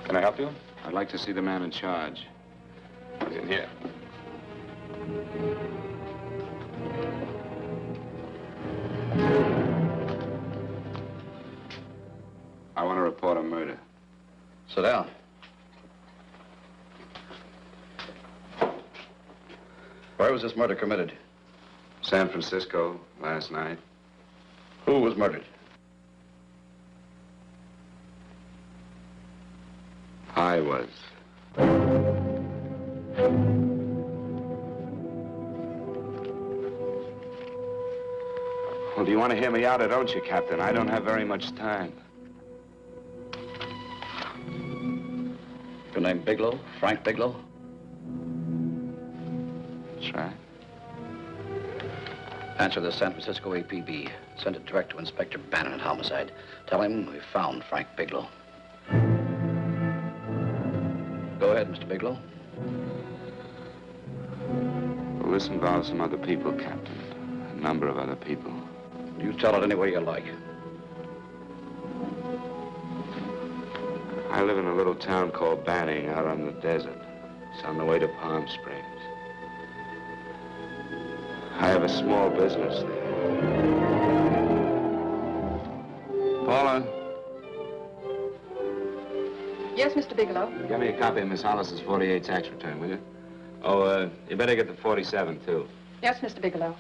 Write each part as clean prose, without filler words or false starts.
Can I help you? I'd like to see the man in charge. He's in here. I want to report a murder. Sit down. Where was this murder committed? San Francisco, last night. Who was murdered? I was. Well, do you want to hear me out or don't you, Captain? I don't have very much time. Your name Bigelow? Frank Bigelow? That's right. Answer the San Francisco APB. Send it direct to Inspector Bannon at Homicide. Tell him we found Frank Bigelow. Go ahead, Mr. Bigelow. Well, this involves some other people, Captain. A number of other people. You tell it any way you like. I live in a little town called Banning out on the desert. It's on the way to Palm Springs. I have a small business there. Paula? Yes, Mr. Bigelow? Give me a copy of Miss Hollis's 48 tax return, will you? Oh, you better get the 47, too. Yes, Mr. Bigelow.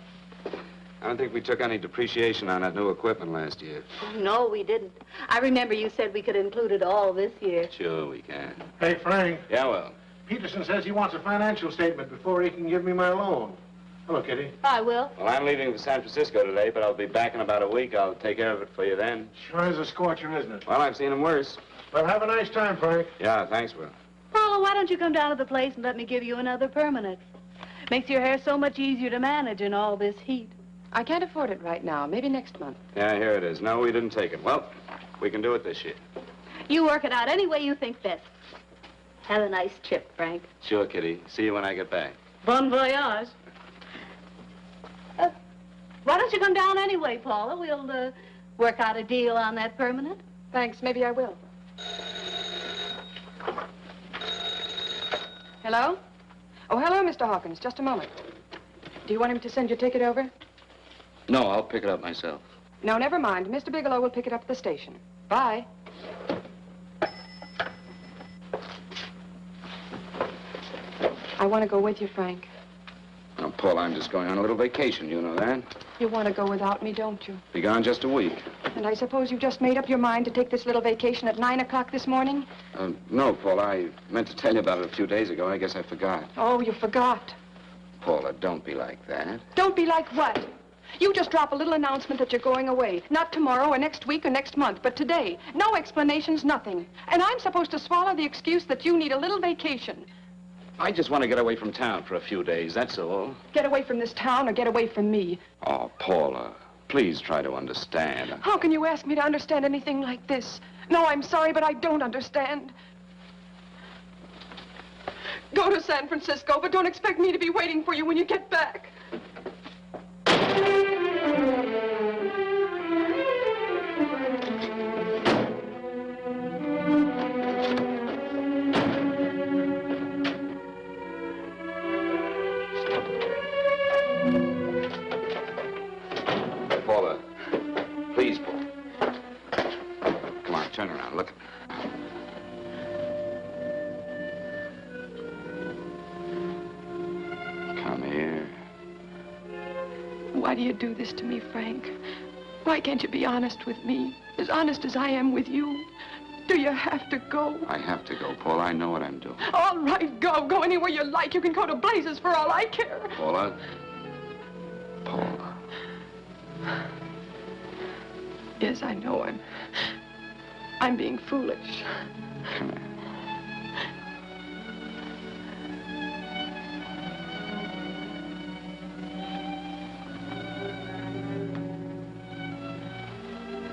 I don't think we took any depreciation on that new equipment last year. Oh, no, we didn't. I remember you said we could include it all this year. Sure, we can. Hey, Frank. Yeah, well. Peterson says he wants a financial statement before he can give me my loan. Hello, Kitty. I will. Well, I'm leaving for San Francisco today, but I'll be back in about a week. I'll take care of it for you then. Sure is a scorcher, isn't it? Well, I've seen him worse. Well, have a nice time, Frank. Yeah, thanks, Will. Paula, why don't you come down to the place and let me give you another permanent? Makes your hair so much easier to manage in all this heat. I can't afford it right now. Maybe next month. Yeah, here it is. No, we didn't take it. Well, we can do it this year. You work it out any way you think best. Have a nice trip, Frank. Sure, Kitty. See you when I get back. Bon voyage. Why don't you come down anyway, Paula? We'll work out a deal on that permanent. Thanks. Maybe I will. Hello? Oh, hello, Mr. Hawkins. Just a moment. Do you want him to send your ticket over? No, I'll pick it up myself. No, never mind. Mr. Bigelow will pick it up at the station. Bye. I want to go with you, Frank. Now, Paul, I'm just going on a little vacation. You know that? You want to go without me, don't you? Be gone just a week. And I suppose you just made up your mind to take this little vacation at 9 o'clock this morning? No, Paul. I meant to tell you about it a few days ago. I guess I forgot. Oh, you forgot. Paula, don't be like that. Don't be like what? You just drop a little announcement that you're going away. Not tomorrow or next week or next month, but today. No explanations, nothing. And I'm supposed to swallow the excuse that you need a little vacation. I just want to get away from town for a few days, that's all. Get away from this town or get away from me. Oh, Paula, please try to understand. How can you ask me to understand anything like this? No, I'm sorry, but I don't understand. Go to San Francisco, but don't expect me to be waiting for you when you get back. Paula, please, Paula. Come on, turn around, look at me. Come here. Why do you do this to me, Frank? Why can't you be honest with me? As honest as I am with you? Do you have to go? I have to go, Paula. I know what I'm doing. All right, go. Go anywhere you like. You can go to blazes for all I care. Paula. Paula. Yes, I know I'm being foolish. Come here.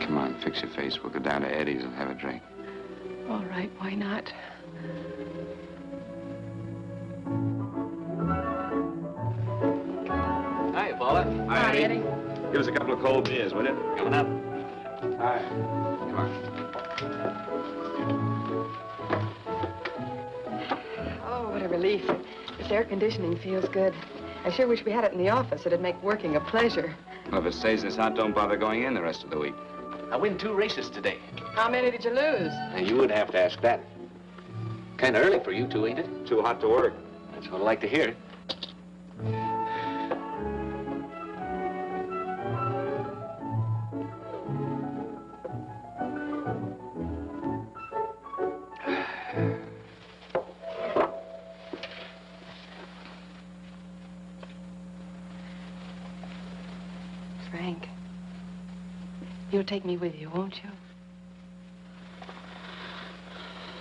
Come on, fix your face. We'll go down to Eddie's and have a drink. All right, why not? Hi, Paula. Hi, Eddie. Give us a couple of cold beers, will you? Coming up. Hi. Come on. relief. This air conditioning feels good. I sure wish we had it in the office. It'd make working a pleasure. Well, if it stays this hot, don't bother going in the rest of the week. I win 2 races today. How many did you lose? Now, you would have to ask that. Kind of early for you two, ain't it? Too hot to work. That's what I like to hear. Frank, you'll take me with you, won't you?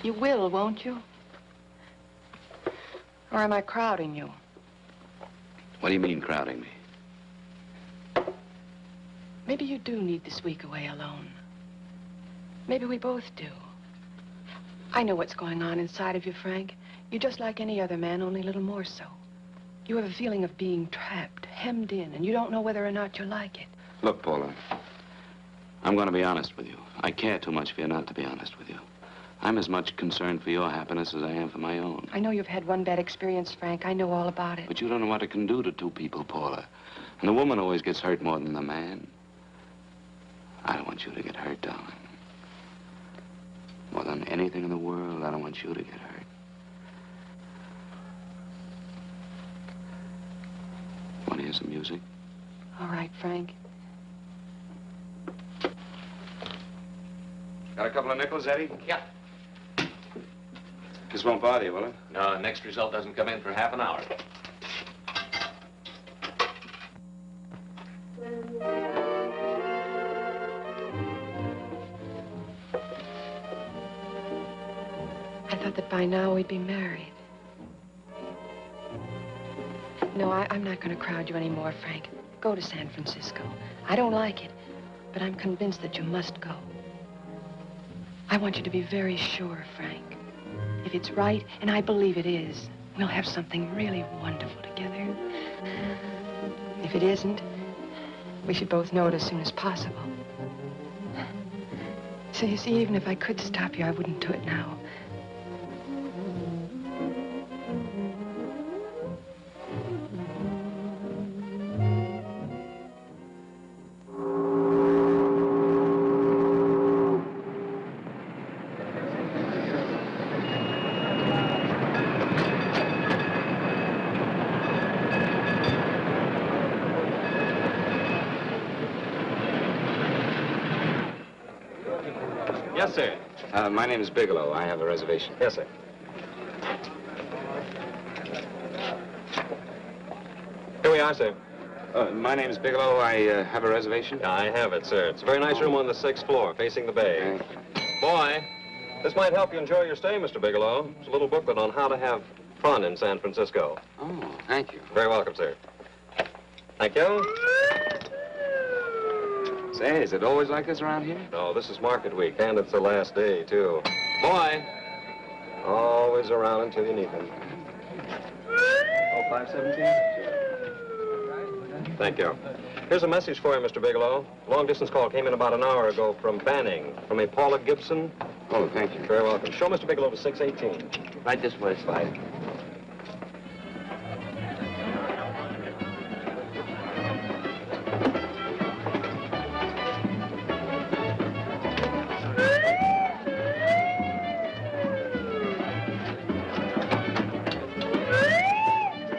You will, won't you? Or am I crowding you? What do you mean, crowding me? Maybe you do need this week away alone. Maybe we both do. I know what's going on inside of you, Frank. You're just like any other man, only a little more so. You have a feeling of being trapped, hemmed in, and you don't know whether or not you like it. Look, Paula, I'm going to be honest with you. I care too much for you not to be honest with you. I'm as much concerned for your happiness as I am for my own. I know you've had one bad experience, Frank. I know all about it. But you don't know what it can do to 2 people, Paula. And the woman always gets hurt more than the man. I don't want you to get hurt, darling. More than anything in the world, I don't want you to get hurt. Want to hear some music? All right, Frank. Got a couple of nickels, Eddie? Yeah. This won't bother you, will it? No, next result doesn't come in for half an hour. I thought that by now we'd be married. No, I'm not going to crowd you anymore, Frank. Go to San Francisco. I don't like it, but I'm convinced that you must go. I want you to be very sure, Frank. If it's right, and I believe it is, we'll have something really wonderful together. If it isn't, we should both know it as soon as possible. So you see, even if I could stop you, I wouldn't do it now. Yes, sir. My name is Bigelow. I have a reservation. Yes, sir. Here we are, sir. My name is Bigelow. I have a reservation. I have it, sir. It's a very nice room on the 6th floor, facing the bay. Boy, this might help you enjoy your stay, Mr. Bigelow. It's a little booklet on how to have fun in San Francisco. Oh, thank you. Very welcome, sir. Thank you. Say, is it always like this around here? No, this is market week, and it's the last day, too. Boy, always around until you need him. Oh, 517? Thank you. Here's a message for you, Mr. Bigelow. Long-distance call came in about an hour ago from Banning, from a Paula Gibson. Oh, thank you. Very welcome. Show Mr. Bigelow to 618. Right this way, Slide.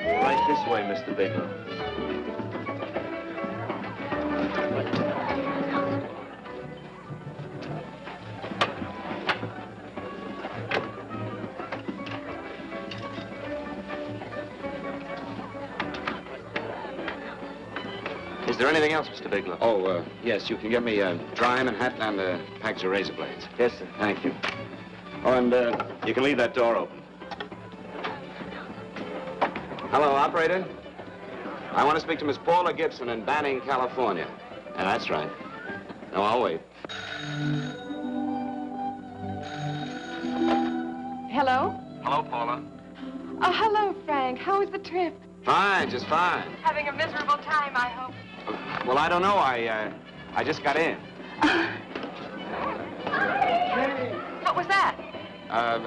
Right this way, Mr. Bigelow. Is there anything else, Mr. Bigelow? Oh, yes, you can get me a dry and hat and a package of razor blades. Yes, sir. Thank you. Oh, and you can leave that door open. Hello, operator. I want to speak to Miss Paula Gibson in Banning, California. Yeah, that's right. No, I'll wait. Hello? Hello, Paula. Oh, hello, Frank. How was the trip? Fine, just fine. Having a miserable time, I hope. Well, I don't know. I just got in. What was that?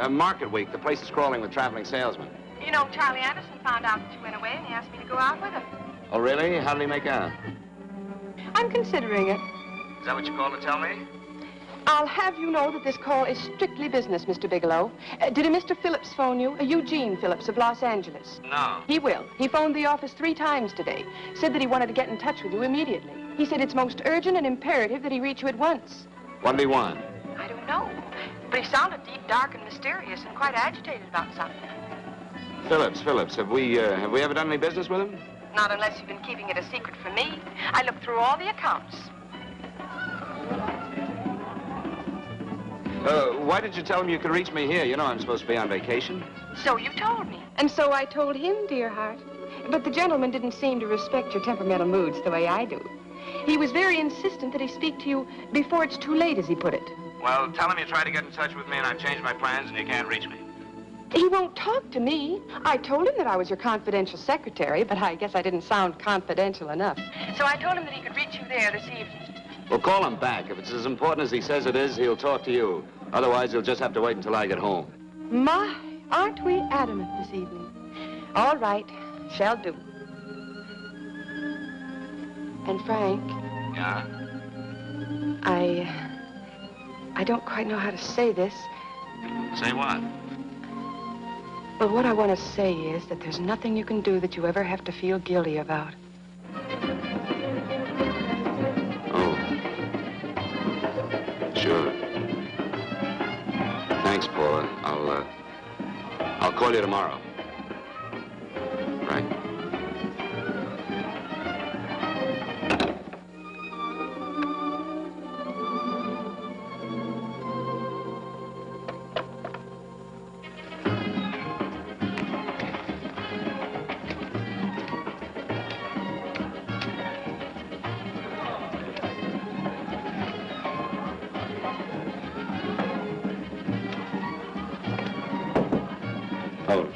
Market week. The place is crawling with traveling salesmen. You know, Charlie Anderson found out that you went away, and he asked me to go out with him. Oh, really? How did he make out? I'm considering it. Is that what you called to tell me? I'll have you know that this call is strictly business, Mr. Bigelow. Did a Mr. Phillips phone you? Eugene Phillips of Los Angeles. No. He will. He phoned the office 3 times today. Said that he wanted to get in touch with you immediately. He said it's most urgent and imperative that he reach you at once. What did he want? I don't know. But he sounded deep, dark, and mysterious, and quite agitated about something. Phillips. Have we ever done any business with him? Not unless you've been keeping it a secret from me. I looked through all the accounts. Why did you tell him you could reach me here? You know I'm supposed to be on vacation. So you told me. And so I told him, dear heart. But the gentleman didn't seem to respect your temperamental moods the way I do. He was very insistent that he speak to you before it's too late, as he put it. Well, tell him you tried to get in touch with me and I've changed my plans and you can't reach me. He won't talk to me. I told him that I was your confidential secretary, but I guess I didn't sound confidential enough. So I told him that he could reach you there this evening. Well, call him back. If it's as important as he says it is, he'll talk to you. Otherwise, he'll just have to wait until I get home. My, aren't we adamant this evening? All right, shall do. And Frank. Yeah? I don't quite know how to say this. Say what? Well, what I want to say is that there's nothing you can do that you ever have to feel guilty about. Oh. Sure. Thanks, Paula. I'll call you tomorrow. Right?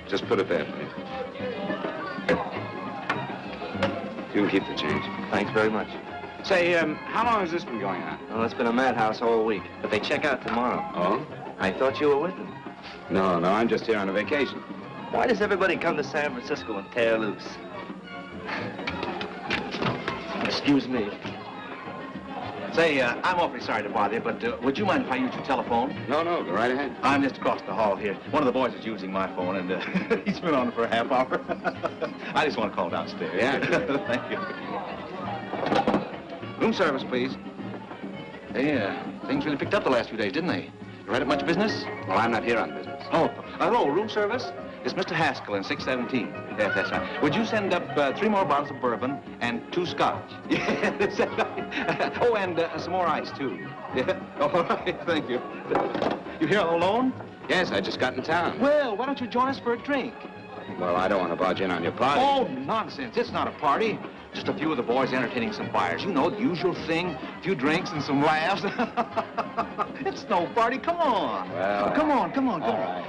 Just put it there, please. You can keep the change. Thanks very much. Say, how long has this been going on? Well, it's been a madhouse all week, but they check out tomorrow. Oh? I thought you were with them. No, I'm just here on a vacation. Why does everybody come to San Francisco and tear loose? Excuse me. Say, I'm awfully sorry to bother you, but would you mind if I use your telephone? No, go right ahead. I'm just across the hall here. One of the boys is using my phone, and he's been on it for a half hour. I just want to call downstairs. Yeah. Thank you. Room service, please. Hey, things really picked up the last few days, didn't they? You right at much business? Well, I'm not here on business. Oh, hello, room service? It's Mr. Haskell in 617. Yes, that's right. Would you send up 3 more bottles of bourbon and 2 scotch? Yeah, that's right. Oh, and some more ice, too. Yeah? All right, thank you. You here all alone? Yes, I just got in town. Well, why don't you join us for a drink? Well, I don't want to barge in on your party. Oh, nonsense. It's not a party. Just a few of the boys entertaining some buyers. You know, the usual thing. A few drinks and some laughs. It's no party. Come on. Well, come on. Right.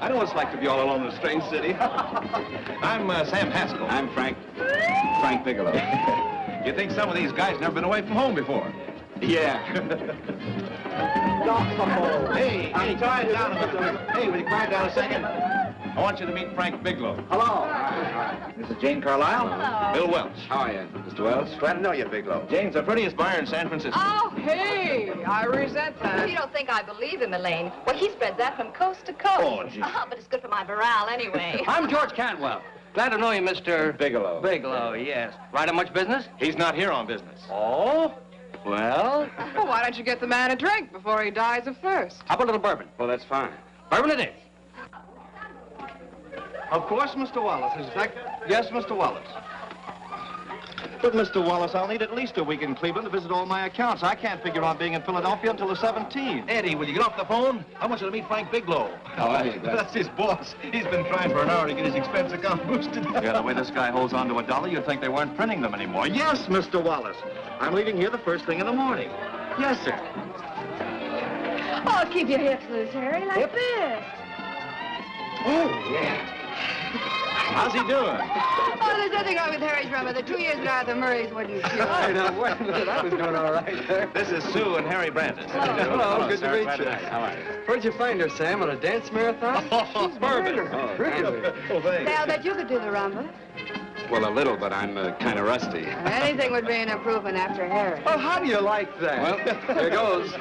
I know what it's like to be all alone in a strange city. I'm Sam Haskell. I'm Frank Bigelow. You think some of these guys never been away from home before? Yeah. Hey, quiet down a minute. Hey, will you quiet down a second? I want you to meet Frank Bigelow. Hello. Hi. This is Jane Carlisle. Hello. Bill Welch. How are you, Mr. Wells? Glad to know you, Bigelow. Jane's the prettiest buyer in San Francisco. Oh, hey, I resent that. You don't think I believe him, Elaine? Well, he spreads that from coast to coast. Oh, gee. But it's good for my morale anyway. I'm George Cantwell. Glad to know you, Mr. Bigelow. Bigelow, yes. Right on much business? He's not here on business. Oh? Well, Well, why don't you get the man a drink before he dies of thirst? how about a little bourbon? Well, that's fine. Bourbon it is. Of course, Mr. Wallace. Is that... Yes, Mr. Wallace. But, Mr. Wallace, I'll need at least a week in Cleveland to visit all my accounts. I can't figure on being in Philadelphia until the 17th. Eddie, will you get off the phone? I want you to meet Frank Bigelow. Oh, hey, That's his boss. He's been trying for an hour to get his expense account boosted. Yeah, the way this guy holds on to a dollar, you'd think they weren't printing them anymore. Yes, Mr. Wallace. I'm leaving here the first thing in the morning. Yes, sir. Oh, keep your hips loose, Harry, like this. Oh, yeah. How's he doing? Oh, there's nothing wrong with Harry's rumba. The 2 years at Arthur Murray's wouldn't cure. I know. Wait a minute. I was doing all right there. This is Sue and Harry Brandon. Hello, good to sir. meet Glad you. How are you? Where'd you find her, Sam? On a dance marathon? She's Bourbon. Really? Say, I'll bet you could do the rumba. Well, a little, but I'm kind of rusty. Anything would be an improvement after Harry. Well, how do you like that? Well, here goes.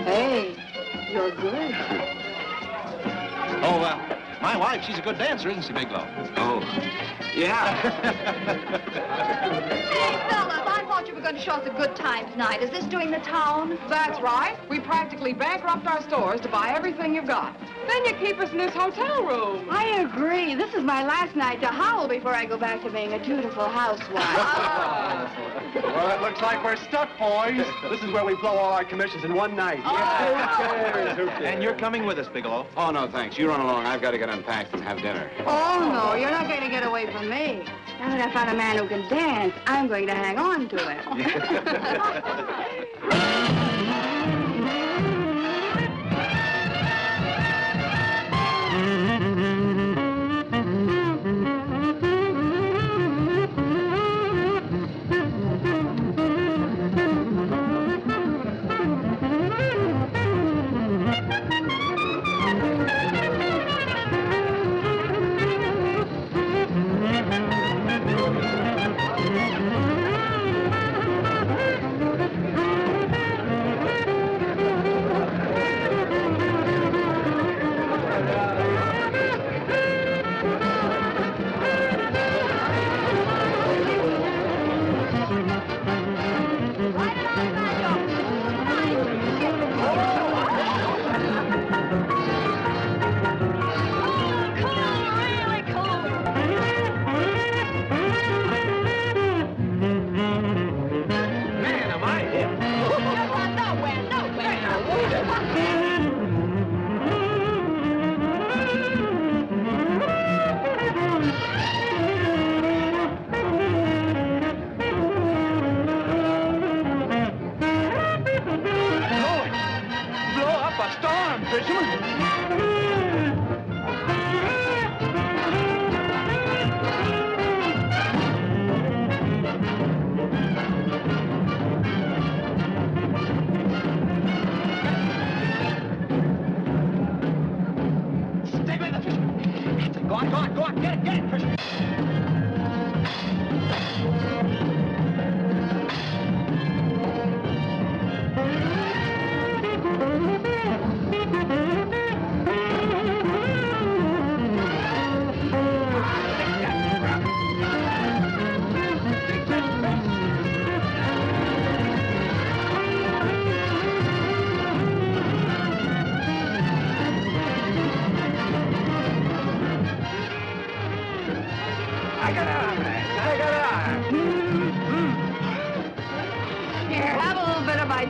Hey, you're good. Oh, my wife, she's a good dancer, isn't she, Bigelow? Oh, yeah. Hey, fellas, I thought you were going to show us a good time tonight. Is this doing the town? That's right. We practically bankrupt our stores to buy everything you've got. Then you keep us in this hotel room. I agree. This is my last night to howl before I go back to being a dutiful housewife. Well, it looks like we're stuck, boys. This is where we blow all our commissions in one night. Oh. Who cares? And you're coming with us, Bigelow. Oh, no, thanks. You run along. I've got to get unpacked and have dinner. Oh, no, you're not going to get away from me. Now that I found a man who can dance, I'm going to hang on to him.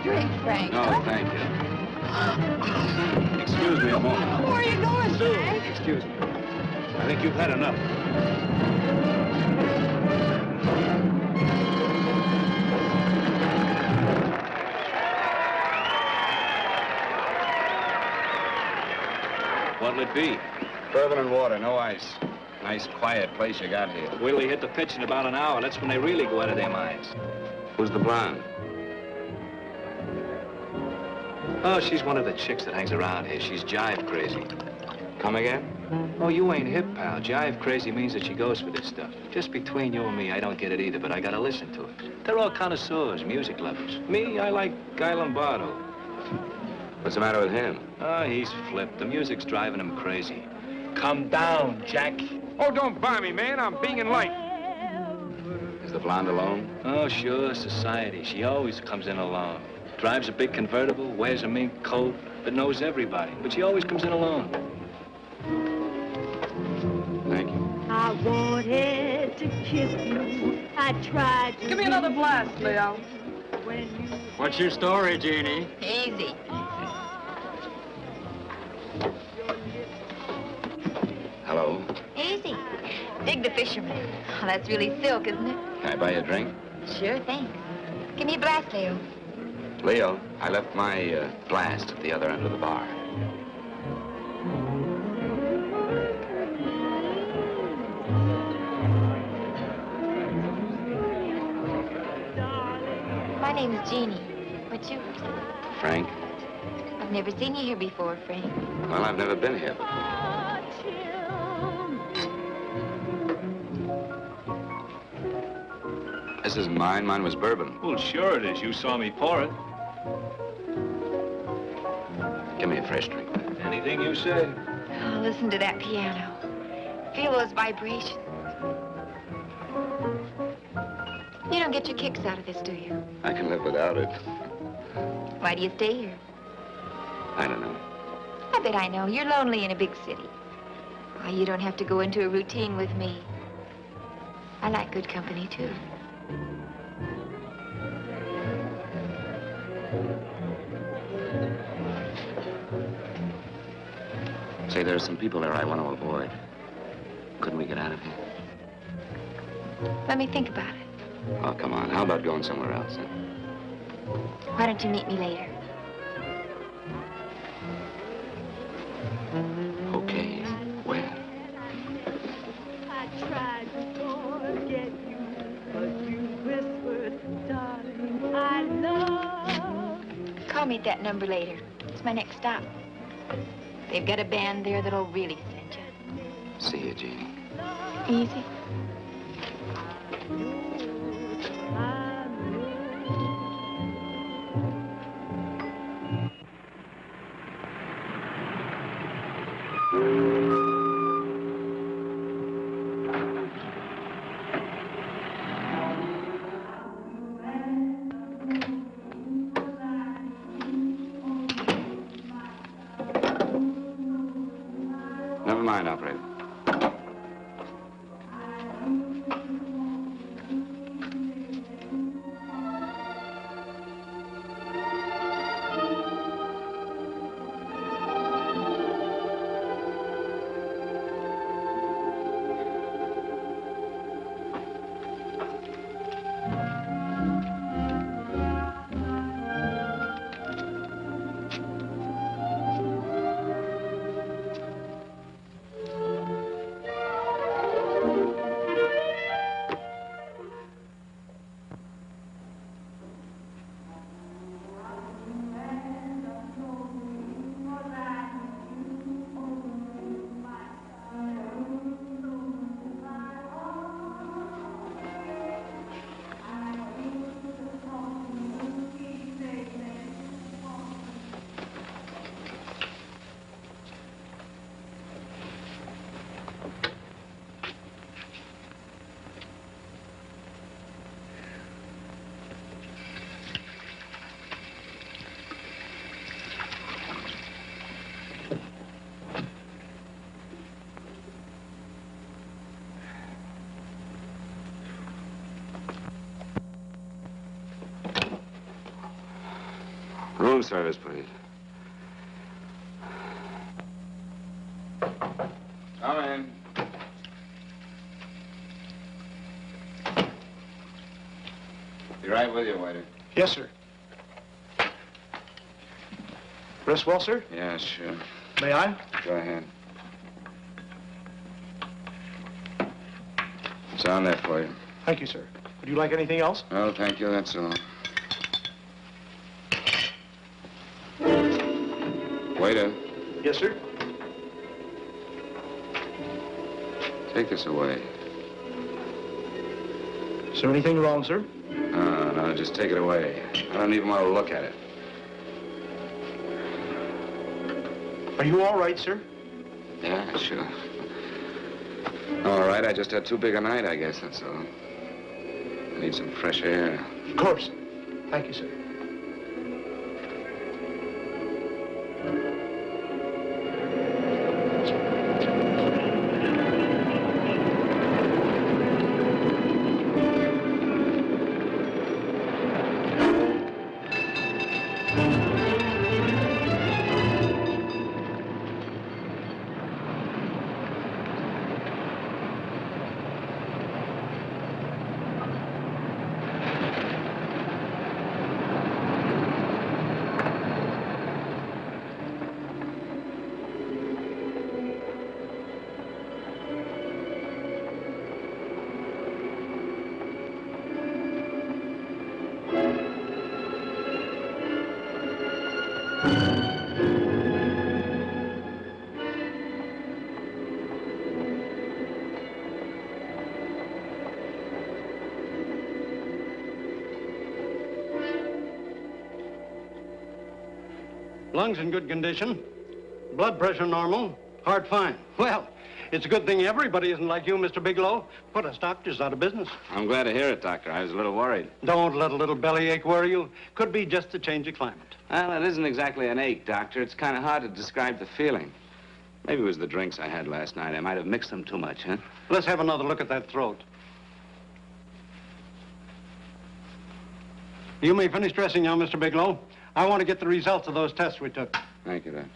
drink, Frank. No, thank you. Excuse me a moment. Where are you going, Sue, Frank? excuse me. I think you've had enough. What'll it be? Bourbon and water, no ice. Nice, quiet place you got here. Wait till they hit the pitch in about an hour. That's when they really go out of their minds. Who's the blonde? Oh, she's one of the chicks that hangs around here. She's jive crazy. Come again? Oh, you ain't hip, pal. Jive crazy means that she goes for this stuff. Just between you and me, I don't get it either, but I gotta listen to it. They're all connoisseurs, music lovers. Me, I like Guy Lombardo. What's the matter with him? Oh, he's flipped. The music's driving him crazy. Come down, Jack. Oh, don't buy me, man. I'm being light. Is the blonde alone? Oh, sure, society. She always comes in alone. Drives a big convertible, wears a mink coat, but knows everybody. But she always comes in alone. Thank you. I wanted to kiss you. I tried to... Give me another blast, Leo. What's your story, Jeannie? Easy. Hello. Easy. Dig the fisherman. Oh, that's really silk, isn't it? Can I buy you a drink? Sure, thanks. Give me a blast, Leo. Leo, I left my blast at the other end of the bar. name's Jeannie. What's yours? Frank? I've never seen you here before, Frank. Well, I've never been here. This isn't mine. Mine was bourbon. Well, sure it is. You saw me pour it. Give me a fresh drink. Anything you say. Oh, listen to that piano. Feel those vibrations. You don't get your kicks out of this, do you? I can live without it. Why do you stay here? I don't know. I bet I know. You're lonely in a big city. Why, you don't have to go into a routine with me. I like good company, too. Say, there are some people there I want to avoid. Couldn't we get out of here? Let me think about it. Oh, come on. How about going somewhere else? Huh? Why don't you meet me later? Okay. Where? I tried to forget you, but you whispered, darling, I love. Call me at that number later. It's my next stop. They've got a band there that'll really send you. See you, Jeannie. Easy. Never mind, operator. Room service, please. Come in. Be right with you, waiter. Yes, sir. Rest well, sir? Yeah, sure. May I? Go ahead. It's on there for you. Thank you, sir. Would you like anything else? No, thank you. That's all. Waiter. Yes, sir. Take this away. Is there anything wrong, sir? No, just take it away. I don't even want to look at it. Are you all right, sir? Yeah, sure. All right, I just had too big a night, I guess, that's all. I need some fresh air. Of course. Thank you, sir. Lungs in good condition. Blood pressure normal. Heart fine. Well, it's a good thing everybody isn't like you, Mr. Bigelow. Put us doctors out of business. I'm glad to hear it, Doctor. I was a little worried. Don't let a little bellyache worry you. Could be just a change of climate. Well, it isn't exactly an ache, Doctor. It's kind of hard to describe the feeling. Maybe it was the drinks I had last night. I might have mixed them too much, huh? Let's have another look at that throat. You may finish dressing now, Mr. Bigelow. I want to get the results of those tests we took. Thank you, Doctor.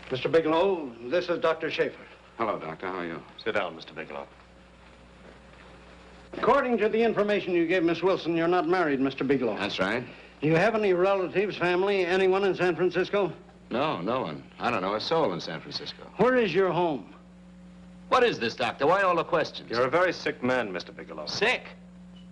Mr. Bigelow, this is Dr. Schaefer. Hello, Doctor. How are you? Sit down, Mr. Bigelow. According to the information you gave Miss Wilson, you're not married, Mr. Bigelow. That's right. Do you have any relatives, family, anyone in San Francisco? No, no one. I don't know a soul in San Francisco. Where is your home? What is this, Doctor? Why all the questions? You're a very sick man, Mr. Bigelow. Sick?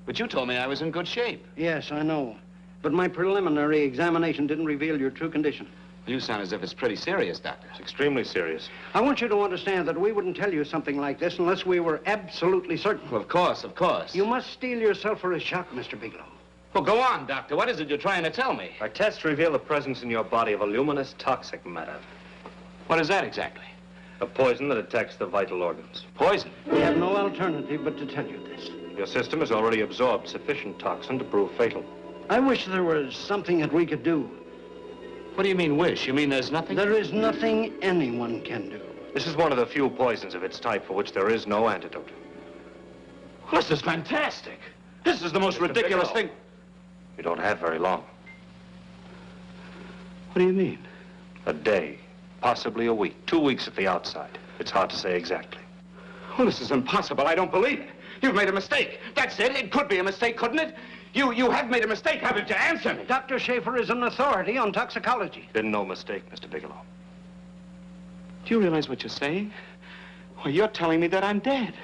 But you told me I was in good shape. Yes, I know. But my preliminary examination didn't reveal your true condition. You sound as if it's pretty serious, Doctor. It's extremely serious. I want you to understand that we wouldn't tell you something like this unless we were absolutely certain. Well, of course, of course. You must steel yourself for a shock, Mr. Bigelow. Well, go on, Doctor. What is it you're trying to tell me? Our tests reveal the presence in your body of a luminous toxic matter. What is that exactly? A poison that attacks the vital organs. Poison? We have no alternative but to tell you this. Your system has already absorbed sufficient toxin to prove fatal. I wish there was something that we could do. What do you mean, wish? You mean there's nothing? There is nothing anyone can do. This is one of the few poisons of its type for which there is no antidote. This is fantastic. This is the most ridiculous thing. You don't have very long. What do you mean? A day, possibly a week, 2 weeks at the outside. It's hard to say exactly. Well, this is impossible. I don't believe it. You've made a mistake. That's it. It could be a mistake, couldn't it? You have made a mistake, haven't you? Answer me. Dr. Schaefer is an authority on toxicology. Been no mistake, Mr. Bigelow. Do you realize what you're saying? Well, you're telling me that I'm dead.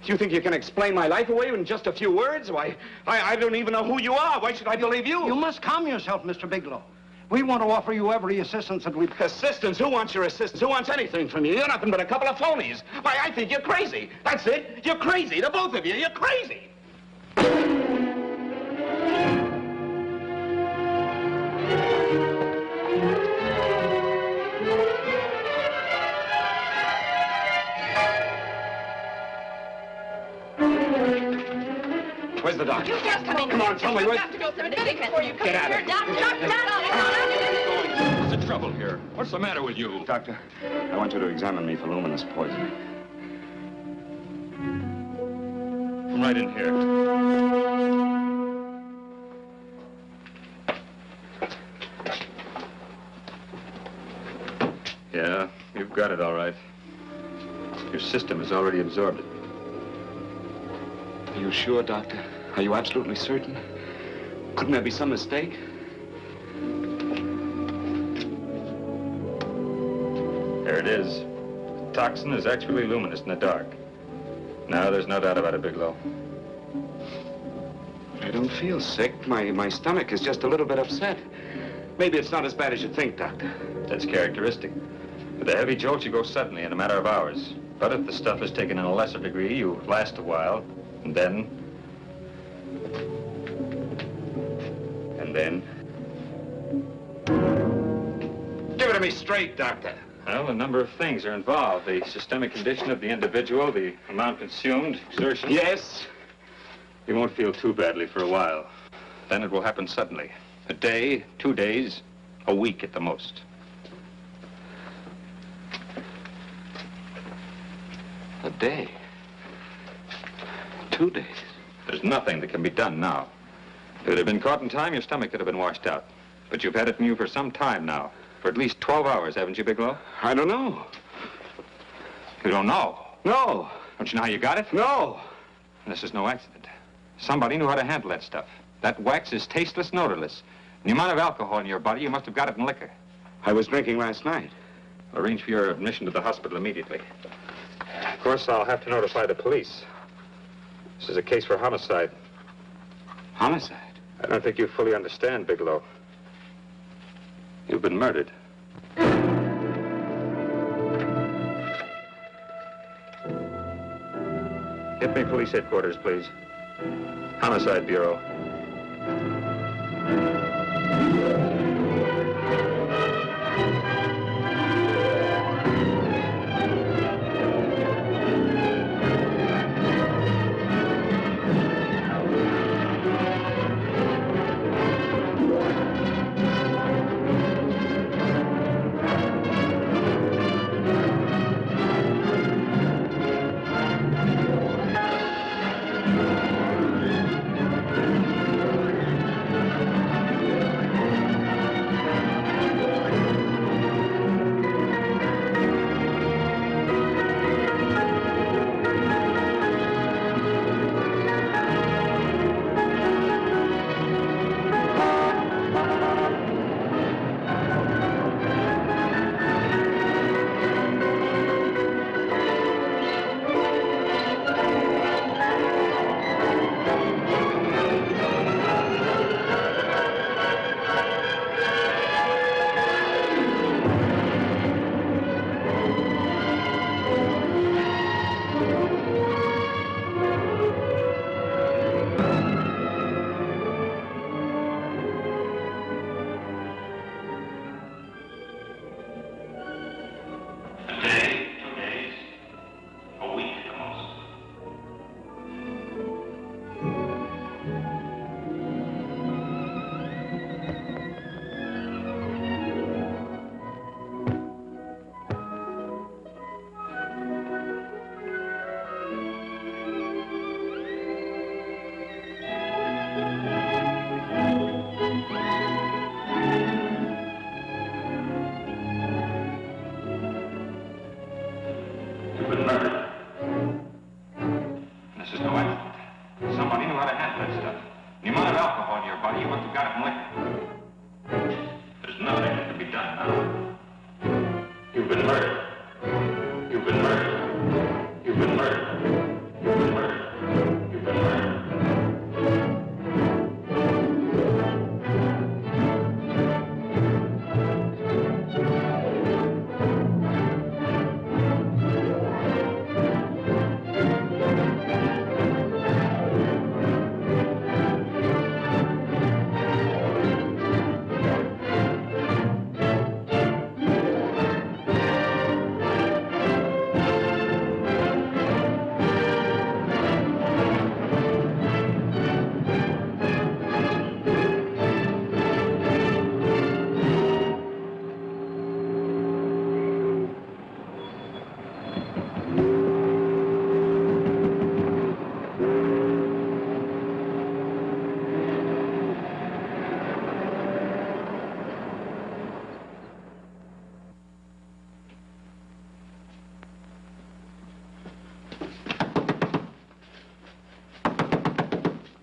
You think you can explain my life away in just a few words? Why, I don't even know who you are. Why should I believe you? You must calm yourself, Mr. Bigelow. We want to offer you every assistance that we... Assistance? Who wants your assistance? Who wants anything from you? You're nothing but a couple of phonies. Why, I think you're crazy. That's it. You're crazy. The both of you. You're crazy. Where's the doctor? You just come in. Come on, tell me where... You have to go through the minute before you come Get out here. of Doctor, What's the trouble here? What's the matter with you? Doctor, I want you to examine me for luminous poison. Come right in here. Yeah, you've got it all right. Your system has already absorbed it. Are you sure, Doctor? Are you absolutely certain? Couldn't there be some mistake? There it is. The toxin is actually luminous in the dark. Now, there's no doubt about it, Bigelow. I don't feel sick. My stomach is just a little bit upset. Maybe it's not as bad as you think, Doctor. That's characteristic. With the heavy jolts, you go suddenly in a matter of hours. But if the stuff is taken in a lesser degree, you last a while, and then... Give it to me straight, Doctor. Well, a number of things are involved. The systemic condition of the individual, the amount consumed, exertion. Yes? You won't feel too badly for a while. Then it will happen suddenly. A day, 2 days, a week at the most. A day? 2 days? There's nothing that can be done now. If it had been caught in time, your stomach could have been washed out. But you've had it in you for some time now. For at least 12 hours, haven't you, Bigelow? I don't know. You don't know? No. Don't you know how you got it? No. And this is no accident. Somebody knew how to handle that stuff. That wax is tasteless and odorless. And the amount of alcohol in your body, you must have got it in liquor. I was drinking last night. Arrange for your admission to the hospital immediately. Of course, I'll have to notify the police. This is a case for homicide. Homicide? I don't think you fully understand, Bigelow. You've been murdered. Get me police headquarters, please. Homicide Bureau.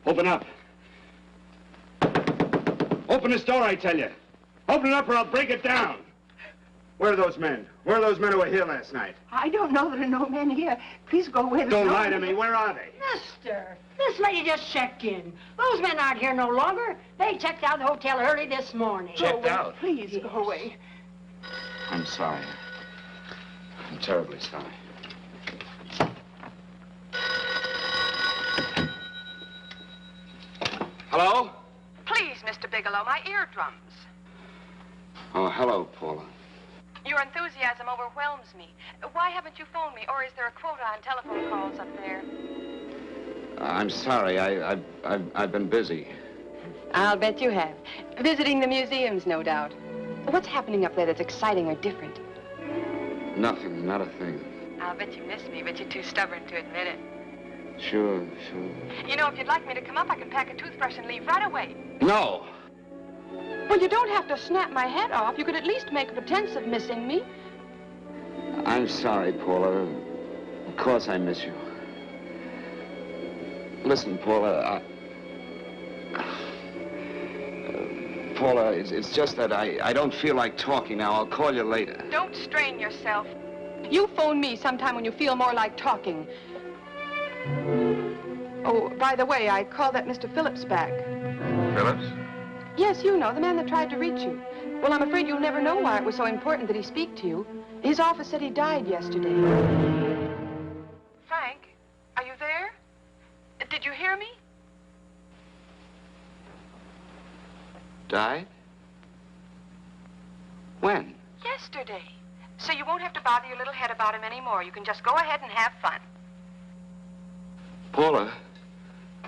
Open up. Open this door, I tell you. Open it up or I'll break it down. Where are those men? Where are those men who were here last night? I don't know. There are no men here. Please go away. Don't lie to me. Where are they? Mister, this lady just checked in. Those men aren't here no longer. They checked out of the hotel early this morning. Checked out? Please go away. I'm sorry. I'm terribly sorry. Hello? Please, Mr. Bigelow, my eardrums. Oh, hello, Paula. Your enthusiasm overwhelms me. Why haven't you phoned me, or is there a quota on telephone calls up there? I'm sorry. I've been busy. I'll bet you have. Visiting the museums, no doubt. What's happening up there that's exciting or different? Nothing, not a thing. I'll bet you miss me, but you're too stubborn to admit it. Sure. You know, if you'd like me to come up, I can pack a toothbrush and leave right away. No. Well, you don't have to snap my head off. You could at least make a pretense of missing me. I'm sorry, Paula. Of course I miss you. Listen, Paula, Paula, it's just that I don't feel like talking now. I'll call you later. Don't strain yourself. You phone me sometime when you feel more like talking. Oh, by the way, I called that Mr. Phillips back. Phillips? Yes, you know, the man that tried to reach you. Well, I'm afraid you'll never know why it was so important that he speak to you. His office said he died yesterday. Frank, are you there? Did you hear me? Died? When? Yesterday. So you won't have to bother your little head about him anymore. You can just go ahead and have fun. Paula,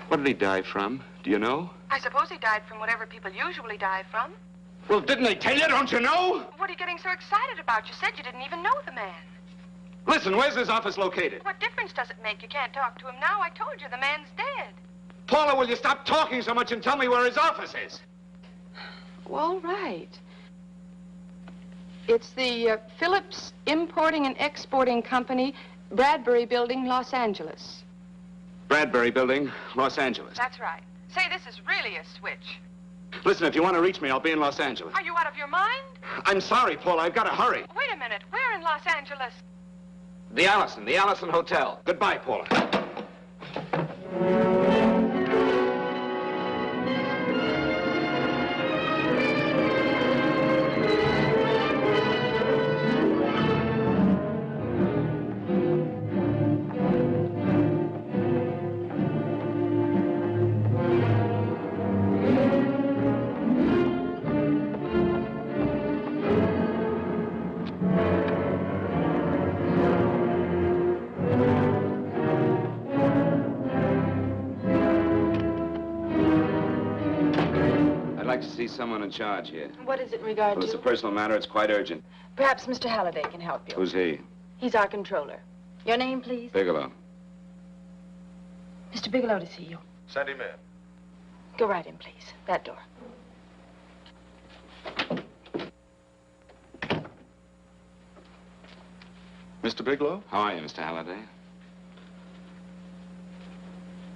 what did he die from? Do you know? I suppose he died from whatever people usually die from. Well, didn't they tell you? Don't you know? What are you getting so excited about? You said you didn't even know the man. Listen, where's his office located? What difference does it make? You can't talk to him now. I told you the man's dead. Paula, will you stop talking so much and tell me where his office is? All right. It's the Phillips Importing and Exporting Company, Bradbury Building, Los Angeles. Bradbury Building, Los Angeles. That's right. Say, this is really a switch. Listen, if you want to reach me, I'll be in Los Angeles. Are you out of your mind? I'm sorry, Paula. I've got to hurry. Wait a minute. Where in Los Angeles? The Allison Hotel. Goodbye, Paula. See someone in charge here. What is it in regard Well, it's to? a personal matter. It's quite urgent. Perhaps Mr. Halliday can help you. Who's he? He's our controller. Your name, please? Bigelow. Mr. Bigelow to see you. Send him in. Go right in, please. That door. Mr. Bigelow? How are you, Mr. Halliday?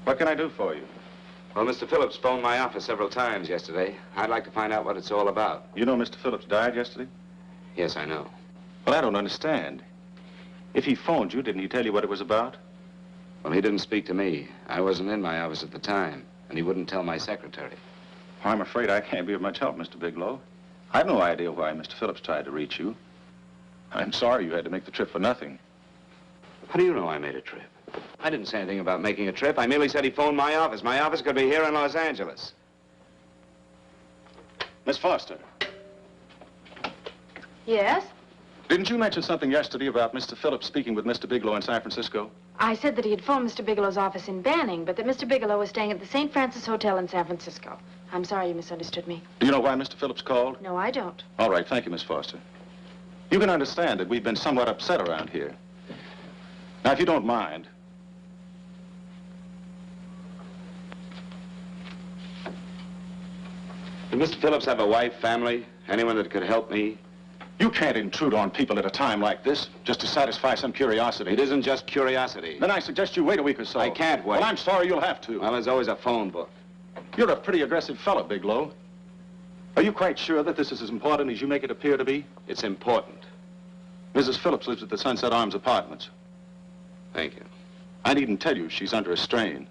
What can I do for you? Well, Mr. Phillips phoned my office several times yesterday. I'd like to find out what it's all about. You know Mr. Phillips died yesterday? Yes, I know. Well, I don't understand. If he phoned you, didn't he tell you what it was about? Well, he didn't speak to me. I wasn't in my office at the time, and he wouldn't tell my secretary. Well, I'm afraid I can't be of much help, Mr. Bigelow. I've no idea why Mr. Phillips tried to reach you. I'm sorry you had to make the trip for nothing. How do you know I made a trip? I didn't say anything about making a trip. I merely said he phoned my office. My office could be here in Los Angeles. Miss Foster, Yes? didn't you mention something yesterday about Mr. Phillips speaking with Mr. Bigelow in San Francisco? I said that he had phoned Mr. Bigelow's office in Banning, but that Mr. Bigelow was staying at the St. Francis Hotel in San Francisco. I'm sorry you misunderstood me. Do you know why Mr. Phillips called? No, I don't. All right, thank you, Miss Foster. You can understand that we've been somewhat upset around here. Now, if you don't mind, Did Mr. Phillips have a wife, family, anyone that could help me? you can't intrude on people at a time like this just to satisfy some curiosity. It isn't just curiosity. Then I suggest you wait a week or so. I can't wait. Well, I'm sorry you'll have to. Well, there's always a phone book. You're a pretty aggressive fellow, Bigelow. Are you quite sure that this is as important as you make it appear to be? It's important. Mrs. Phillips lives at the Sunset Arms Apartments. Thank you. I needn't tell you she's under a strain.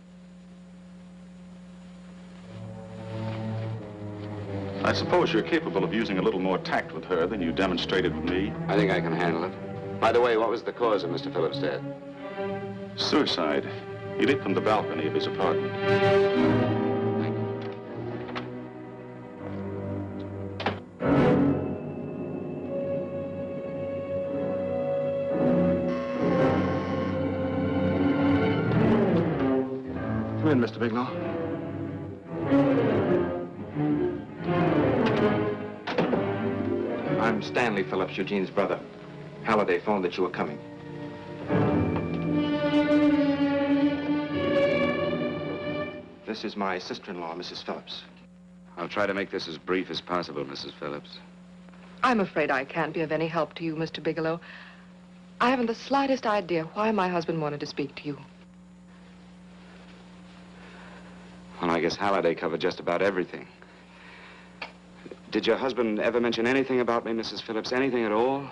I suppose you're capable of using a little more tact with her than you demonstrated with me. I think I can handle it. By the way, what was the cause of Mr. Phillips' death? Suicide. He leaped from the balcony of his apartment. Come in, Mr. Bigelow. I'm Stanley Phillips, Eugene's brother. Halliday phoned that you were coming. This is my sister-in-law, Mrs. Phillips. I'll try to make this as brief as possible, Mrs. Phillips. I'm afraid I can't be of any help to you, Mr. Bigelow. I haven't the slightest idea why my husband wanted to speak to you. Well, I guess Halliday covered just about everything. Did your husband ever mention anything about me, Mrs. Phillips? Anything at all?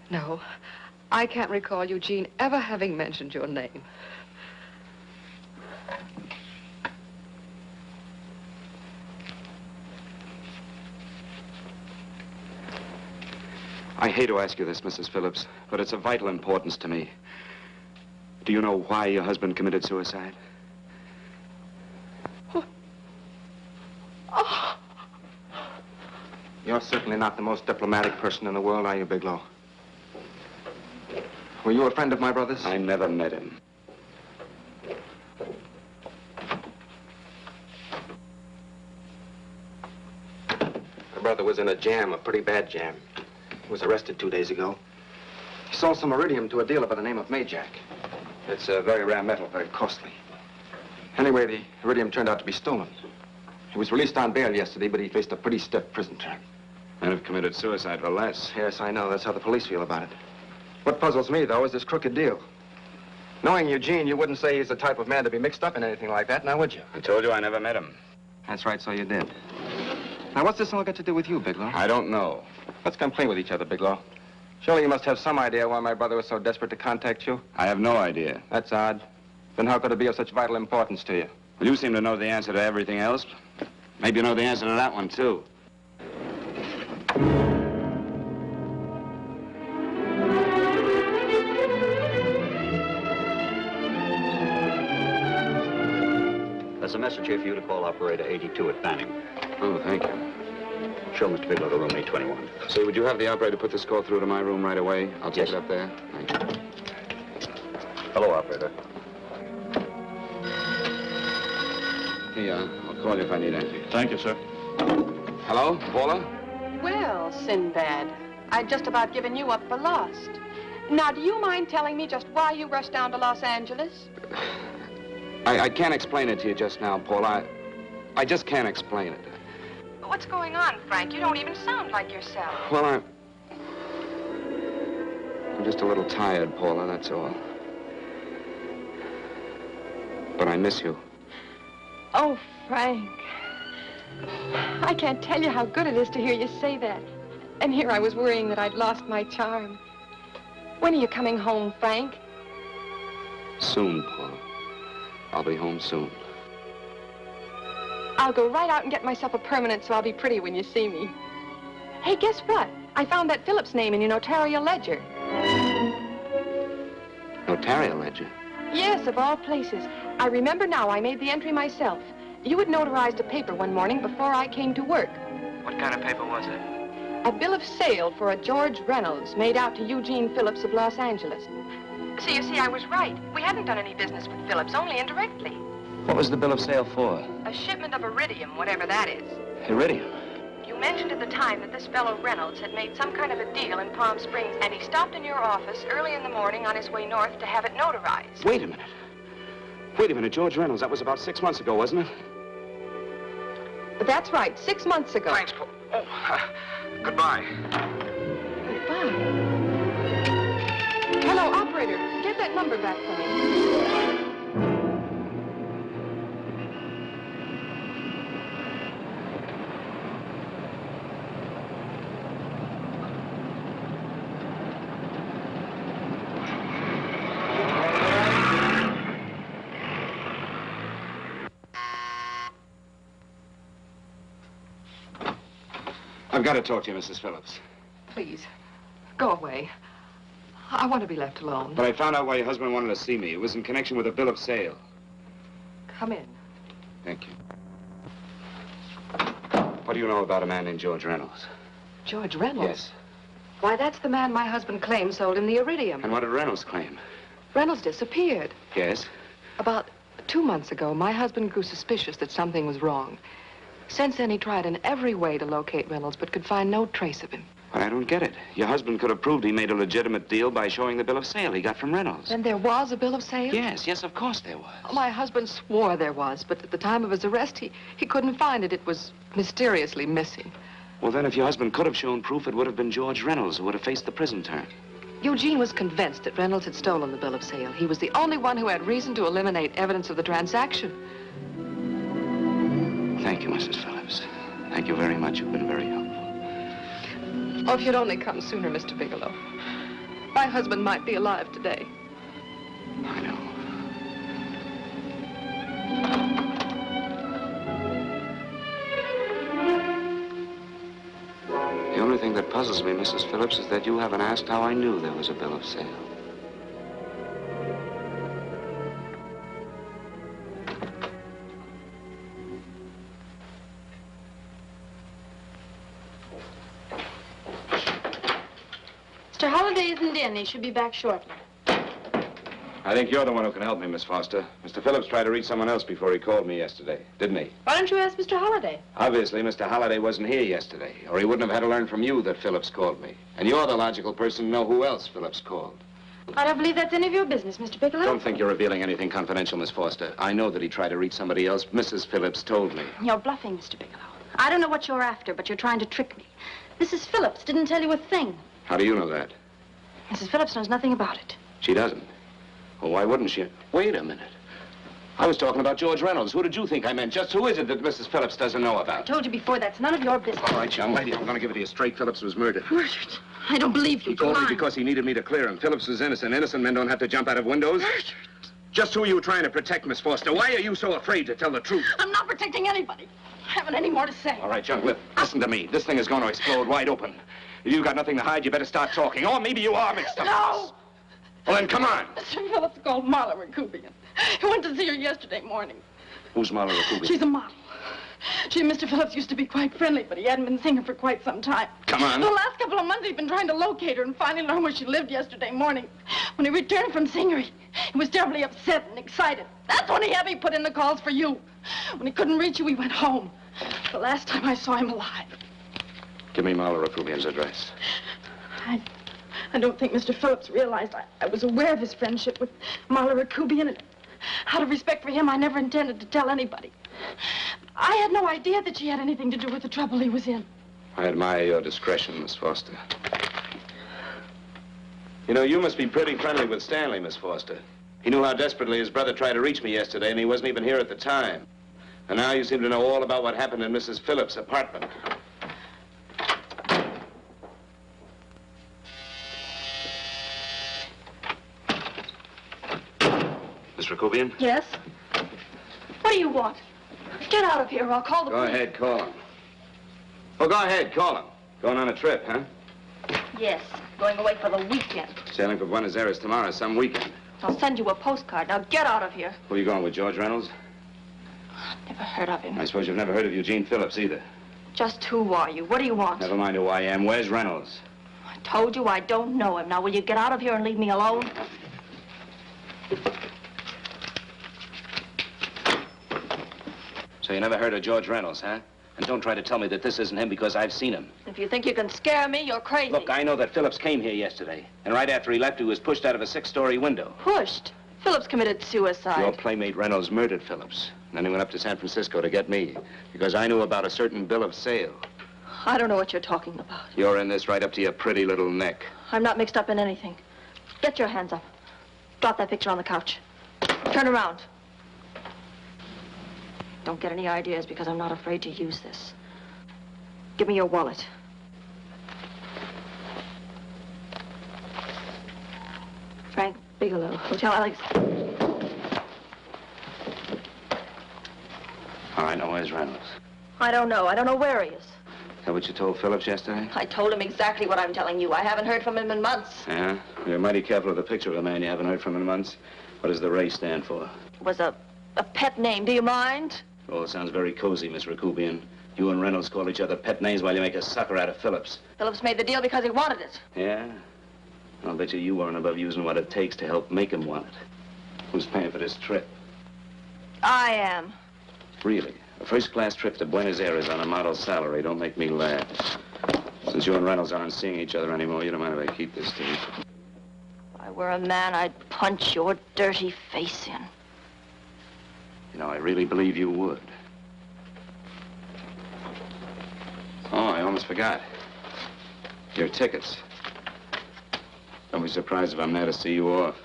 No. I can't recall Eugene ever having mentioned your name. I hate to ask you this, Mrs. Phillips, but it's of vital importance to me. Do you know why your husband committed suicide? Oh. You're certainly not the most diplomatic person in the world, are you, Bigelow? Were you a friend of my brother's? I never met him. My brother was in a jam, a pretty bad jam. He was arrested 2 days ago. He sold some iridium to a dealer by the name of Majak. It's a very rare metal, very costly. Anyway, the iridium turned out to be stolen. He was released on bail yesterday, but he faced a pretty stiff prison term. And have committed suicide for less. Yes, I know. That's how the police feel about it. What puzzles me, though, is this crooked deal. Knowing Eugene, you wouldn't say he's the type of man to be mixed up in anything like that, now would you? I told you I never met him. That's right, so you did. Now, what's this all got to do with you, Bigelow? I don't know. Let's come clean with each other, Bigelow. Surely you must have some idea why my brother was so desperate to contact you? I have no idea. That's odd. Then how could it be of such vital importance to you? Well, you seem to know the answer to everything else. Maybe you know the answer to that one, too. There's a message here for you to call operator 82 at Banning. Oh, thank you. Show Mr. Bigelow to room 821. Say, would you have the operator put this call through to my room right away? I'll take it up there. Thank you. Hello, operator. Yeah, I'll call you if I need anything. Thank you, sir. Hello, Paula? Well, Sinbad, I'd just about given you up for lost. Now, do you mind telling me just why you rushed down to Los Angeles? I can't explain it to you just now, Paula. I just can't explain it. What's going on, Frank? You don't even sound like yourself. Well, I'm just a little tired, Paula, that's all. But I miss you. Oh, Frank. I can't tell you how good it is to hear you say that. And here I was worrying that I'd lost my charm. When are you coming home, Frank? Soon, Paula. I'll be home soon. I'll go right out and get myself a permanent so I'll be pretty when you see me. Hey, guess what? I found that Phillips name in your notarial ledger. Notarial ledger? Yes, of all places. I remember now I made the entry myself. You had notarized a paper one morning before I came to work. What kind of paper was it? A bill of sale for a George Reynolds made out to Eugene Phillips of Los Angeles. So you see, I was right. We hadn't done any business with Phillips, only indirectly. What was the bill of sale for? A shipment of iridium, whatever that is. Iridium? You mentioned at the time that this fellow Reynolds had made some kind of a deal in Palm Springs, and he stopped in your office early in the morning on his way north to have it notarized. Wait a minute. Wait a minute, George Reynolds. That was about 6 months ago, wasn't it? That's right, 6 months ago. Thanks, Paul. Oh, goodbye. Goodbye. Hello, operator. Get that number back for me. I've got to talk to you, Mrs. Phillips. Please, go away. I want to be left alone. But I found out why your husband wanted to see me. It was in connection with a bill of sale. Come in. Thank you. What do you know about a man named George Reynolds? George Reynolds? Yes. Why, that's the man my husband claimed sold him the iridium. And what did Reynolds claim? Reynolds disappeared. Yes? About 2 months ago, my husband grew suspicious that something was wrong. Since then, he tried in every way to locate Reynolds, but could find no trace of him. But I don't get it. Your husband could have proved he made a legitimate deal by showing the bill of sale he got from Reynolds. Then there was a bill of sale? Yes, of course there was. My husband swore there was, but at the time of his arrest, he couldn't find it. It was mysteriously missing. Well, then, if your husband could have shown proof, it would have been George Reynolds who would have faced the prison term. Eugene was convinced that Reynolds had stolen the bill of sale. He was the only one who had reason to eliminate evidence of the transaction. Thank you, Mrs. Phillips. Thank you very much. You've been very helpful. Oh, if you'd only come sooner, Mr. Bigelow. My husband might be alive today. I know. The only thing that puzzles me, Mrs. Phillips, is that you haven't asked how I knew there was a bill of sale. Mr. Holliday isn't in. He should be back shortly. I think you're the one who can help me, Miss Foster. Mr. Phillips tried to reach someone else before he called me yesterday, didn't he? Why don't you ask Mr. Holliday? Obviously, Mr. Holliday wasn't here yesterday, or he wouldn't have had to learn from you that Phillips called me. And you're the logical person to know who else Phillips called. I don't believe that's any of your business, Mr. Bigelow. Don't think you're revealing anything confidential, Miss Foster. I know that he tried to reach somebody else. Mrs. Phillips told me. You're bluffing, Mr. Bigelow. I don't know what you're after, but you're trying to trick me. Mrs. Phillips didn't tell you a thing. How do you know that? Mrs. Phillips knows nothing about it. She doesn't. Well, why wouldn't she? Wait a minute. I was talking about George Reynolds. Who did you think I meant? Just who is it that Mrs. Phillips doesn't know I about? told you before, that's none of your business. All right, young lady, I'm going to give it to you straight. Phillips was murdered. Murdered? I don't believe you. He called me because he needed me to clear him. Phillips was innocent. Innocent men don't have to jump out of windows. Murdered? Just who are you trying to protect, Miss Foster? Why are you so afraid to tell the truth? I'm not protecting anybody. I haven't any more to say. All right, young listen to me. This thing is going to explode wide open. If you've got nothing to hide, you better start talking. Or maybe you are mixed up. No! Well, then, come on. Mr. Phillips called Marla Rakubian. He went to see her yesterday morning. Who's Marla Rakubian? She's a model. She and Mr. Phillips used to be quite friendly, but he hadn't been seeing her for quite some time. Come on. For the last couple of months, he'd been trying to locate her and finally learned where she lived yesterday morning. When he returned from seeing her, he was terribly upset and excited. That's when he had me put in the calls for you. When he couldn't reach you, he went home. The last time I saw him alive. Give me Marla Rakubian's address. I don't think Mr. Phillips realized I was aware of his friendship with Marla Rakubian, and out of respect for him, I never intended to tell anybody. I had no idea that she had anything to do with the trouble he was in. I admire your discretion, Miss Foster. You know, you must be pretty friendly with Stanley, Miss Foster. He knew how desperately his brother tried to reach me yesterday, and he wasn't even here at the time. And now you seem to know all about what happened in Mrs. Phillips' apartment. Miss Rakubian? Yes? What do you want? Get out of here or I'll call the police. Go ahead, call him. Oh, go ahead, call him. Going on a trip, huh? Yes, going away for the weekend. Sailing for Buenos Aires tomorrow, some weekend. I'll send you a postcard. Now get out of here. Who are you going with, George Reynolds? Never heard of him. I suppose you've never heard of Eugene Phillips either. Just who are you? What do you want? Never mind who I am. Where's Reynolds? I told you I don't know him. Now will you get out of here and leave me alone? So you never heard of George Reynolds, huh? And don't try to tell me that this isn't him because I've seen him. If you think you can scare me, you're crazy. Look, I know that Phillips came here yesterday. And right after he left, he was pushed out of a 6-story window. Pushed? Phillips committed suicide. Your playmate Reynolds murdered Phillips. And then he went up to San Francisco to get me. Because I knew about a certain bill of sale. I don't know what you're talking about. You're in this right up to your pretty little neck. I'm not mixed up in anything. Get your hands up. Drop that picture on the couch. Turn around. Don't get any ideas because I'm not afraid to use this. Give me your wallet. Frank Bigelow, Hotel Alex. All right, now where's Reynolds? I don't know. I don't know where he is. Is that what you told Phillips yesterday? I told him exactly what I'm telling you. I haven't heard from him in months. Yeah? You're mighty careful of the picture of a man you haven't heard from in months. What does the Ray stand for? It was a pet name. Do you mind? Oh, it sounds very cozy, Miss Rakubian. You and Reynolds call each other pet names while you make a sucker out of Phillips. Phillips made the deal because he wanted it. Yeah? I'll bet you weren't above using what it takes to help make him want it. Who's paying for this trip? I am. Really? A first-class trip to Buenos Aires on a model salary. Don't make me laugh. Since you and Reynolds aren't seeing each other anymore, you don't mind if I keep this to you. If I were a man, I'd punch your dirty face in. You know, I really believe you would. Oh, I almost forgot. Your tickets. Don't be surprised if I'm there to see you off.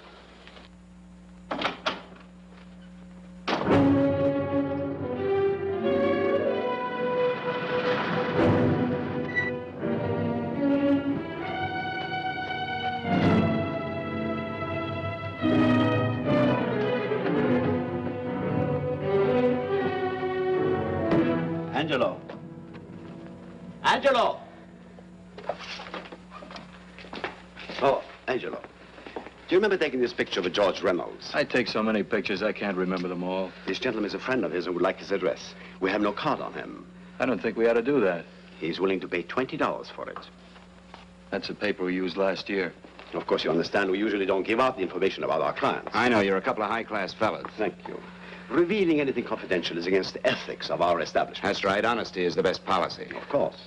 Angelo. Angelo! Oh, Angelo. Do you remember taking this picture of George Reynolds? I take so many pictures, I can't remember them all. This gentleman is a friend of his and would like his address. We have no card on him. I don't think we ought to do that. He's willing to pay $20 for it. That's the paper we used last year. Of course, you understand, we usually don't give out the information about our clients. I know, you're a couple of high-class fellas. Thank you. Revealing anything confidential is against the ethics of our establishment. That's right. Honesty is the best policy. Of course.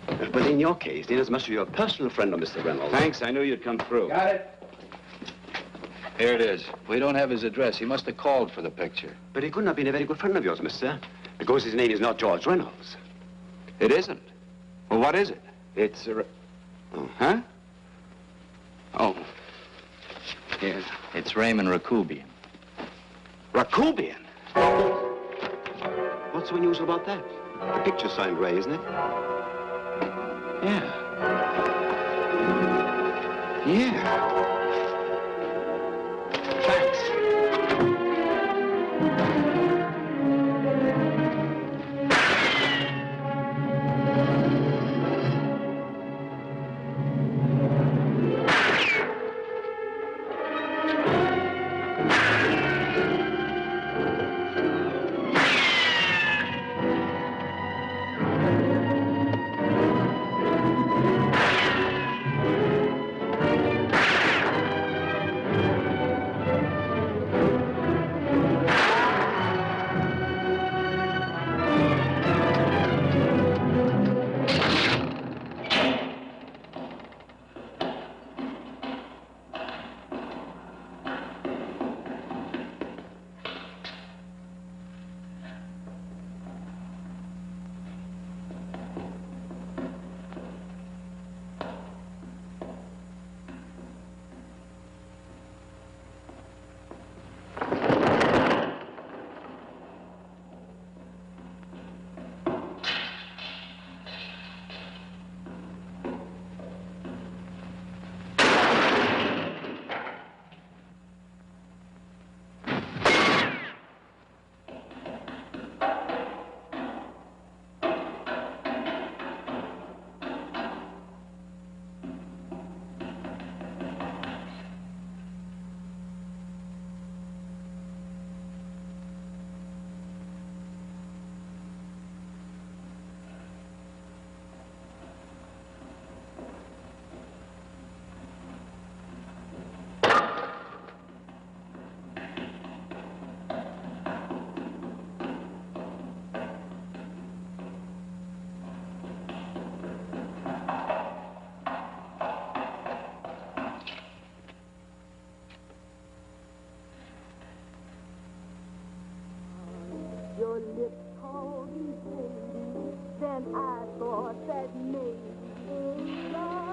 But in your case, inasmuch as you're a personal friend of Mr. Reynolds... Thanks. I knew you'd come through. Got it. Here it is. We don't have his address. He must have called for the picture. But he couldn't have been a very good friend of yours, mister. Because his name is not George Reynolds. It isn't? Well, what is it? It's a... Oh, huh? Oh. Here. It's Raymond Rakubian. Rakubian? What's so unusual about that? The picture's signed Ray, isn't it? Yeah. Yeah. Thanks. Your lips called me baby, then I thought that maybe love.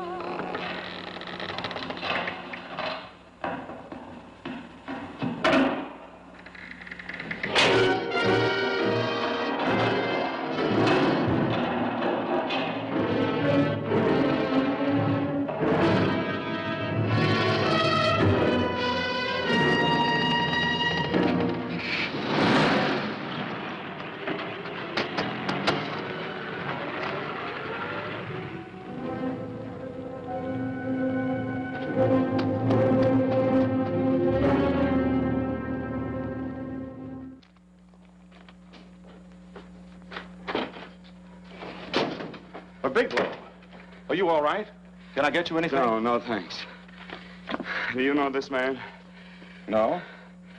Bigelow, are you all right? Can I get you anything? No, thanks. Do you know this man? No.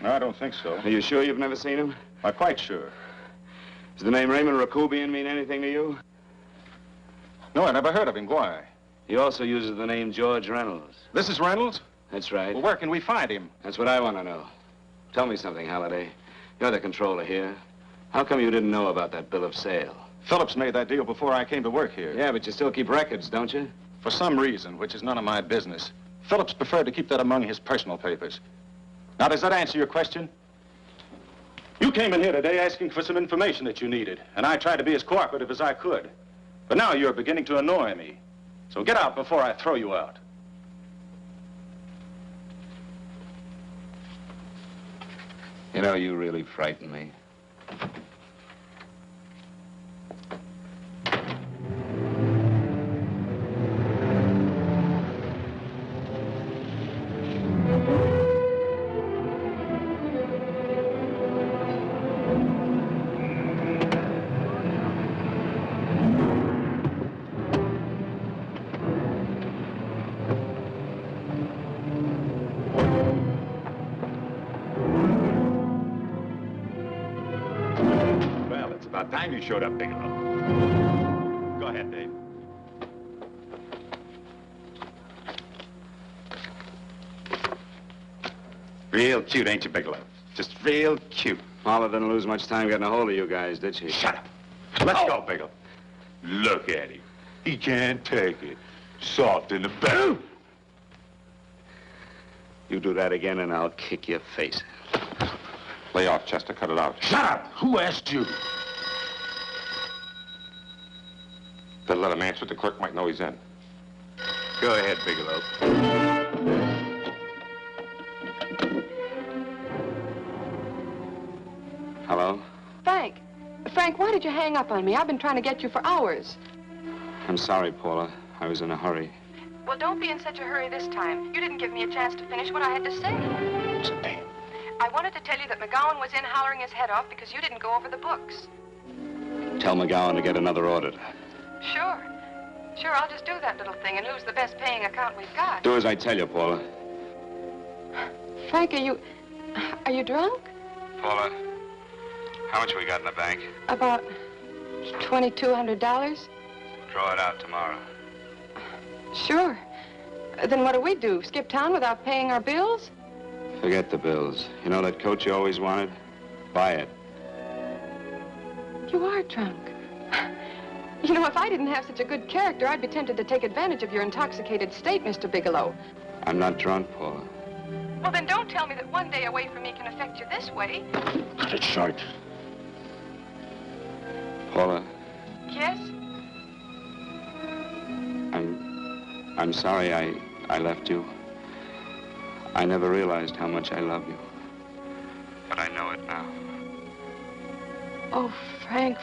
No, I don't think so. Are you sure you've never seen him? I'm quite sure. Does the name Raymond Rakubian mean anything to you? No, I never heard of him. Why? He also uses the name George Reynolds. This is Reynolds? That's right. Well, where can we find him? That's what I want to know. Tell me something, Halliday. You're the controller here. How come you didn't know about that bill of sale? Phillips made that deal before I came to work here. Yeah, but you still keep records, don't you? For some reason, which is none of my business, Phillips preferred to keep that among his personal papers. Now, does that answer your question? You came in here today asking for some information that you needed, and I tried to be as cooperative as I could. But now you're beginning to annoy me. So get out before I throw you out. You know, you really frighten me. About time you showed up, Bigelow. Go ahead, Dave. Real cute, ain't you, Bigelow? Just real cute. Paula didn't lose much time getting a hold of you guys, did she? Shut up. Let's go, Bigelow. Look at him. He can't take it. Soft in the back. You do that again and I'll kick your face. Lay off, Chester. Cut it out. Shut up! Who asked you? Better let him answer. The clerk might know he's in. Go ahead, Bigelow. Hello? Frank. Frank, why did you hang up on me? I've been trying to get you for hours. I'm sorry, Paula. I was in a hurry. Well, don't be in such a hurry this time. You didn't give me a chance to finish what I had to say. I wanted to tell you that McGowan was in hollering his head off because you didn't go over the books. Tell McGowan to get another auditor. Sure. Sure, I'll just do that little thing and lose the best paying account we've got. Do as I tell you, Paula. Frank, are you drunk? Paula, how much we got in the bank? About $2,200. Draw it out tomorrow. Sure. Then what do we do? Skip town without paying our bills? Forget the bills. You know that coat you always wanted? Buy it. You are drunk. You know, if I didn't have such a good character, I'd be tempted to take advantage of your intoxicated state, Mr. Bigelow. I'm not drunk, Paula. Well, then don't tell me that one day away from me can affect you this way. Cut it short. Paula, Yes? I'm sorry I left you. I never realized how much I love you. But I know it now. Oh, Frank,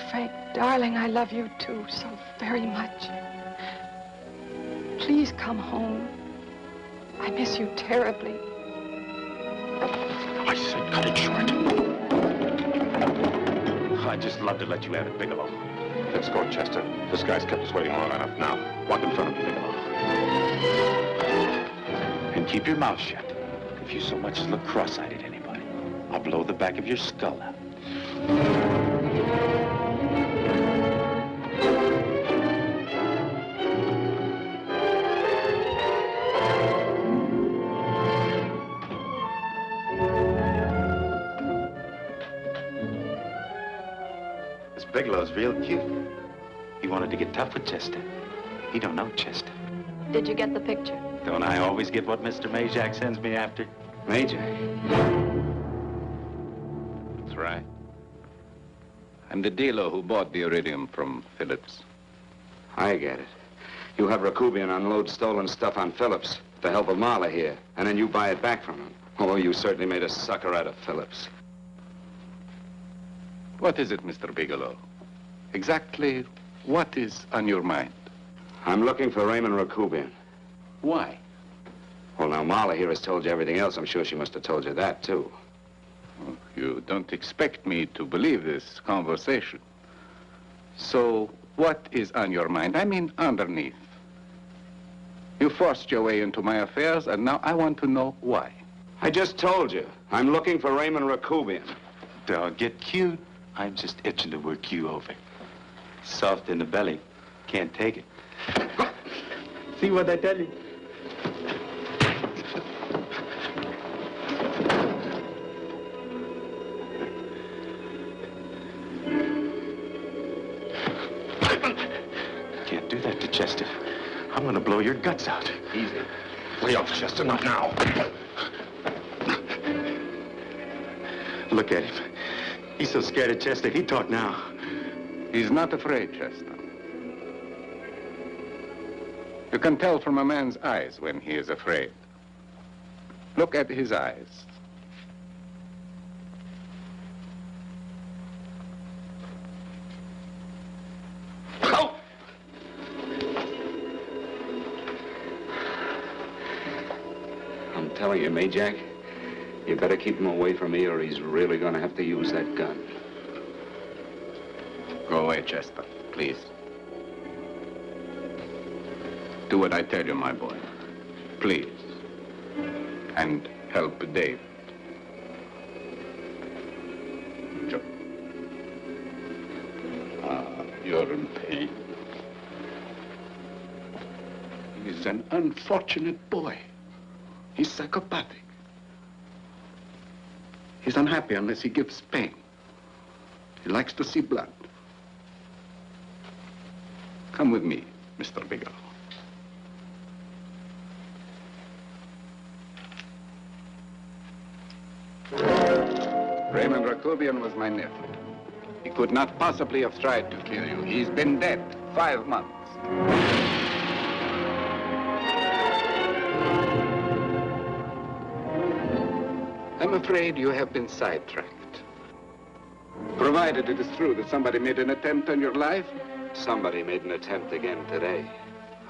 darling, I love you too so very much. Please come home. I miss you terribly. I said cut it short. I'd just love to let you have it, Bigelow. Let's go, Chester. This guy's kept us waiting long enough now. Walk in front of me, Bigelow. And keep your mouth shut. If you so much as look cross-eyed at anybody, I'll blow the back of your skull out. This Bigelow's real cute. He wanted to get tough with Chester. He don't know Chester. Did you get the picture? Don't I always get what Mr. Majak sends me after? Majak? That's right. I'm the dealer who bought the iridium from Phillips. I get it. You have Rakubian unload stolen stuff on Phillips with the help of Marla here, and then you buy it back from him. Oh, you certainly made a sucker out of Phillips. What is it, Mr. Bigelow? Exactly what is on your mind? I'm looking for Raymond Rakubian. Why? Well, now, Marla here has told you everything else. I'm sure she must have told you that, too. Oh, you don't expect me to believe this conversation. So, what is on your mind? I mean, underneath. You forced your way into my affairs, and now I want to know why. I just told you. I'm looking for Raymond Rakubian. Dog, get cute. I'm just itching to work you over. Soft in the belly. Can't take it. See what I tell you? Can't do that to Chester. I'm gonna blow your guts out. Easy. Lay off, Chester, not now. Look at him. He's so scared of Chester, he'd talk now. He's not afraid, Chester. You can tell from a man's eyes when he is afraid. Look at his eyes. Oh! I'm telling you, Majak, you better keep him away from me or he's really going to have to use that gun. Go away, Chester, please. Do what I tell you, my boy. Please. And help Dave. Joe. suffer and pain. He's an unfortunate boy. He's psychopathic. He's unhappy unless he gives pain. He likes to see blood. Come with me, Mr. Bigelow. Raymond Rakubian was my nephew. He could not possibly have tried to kill you. He's been dead 5 months. I'm afraid you have been sidetracked. Provided it is true that somebody made an attempt on your life. Somebody made an attempt again today.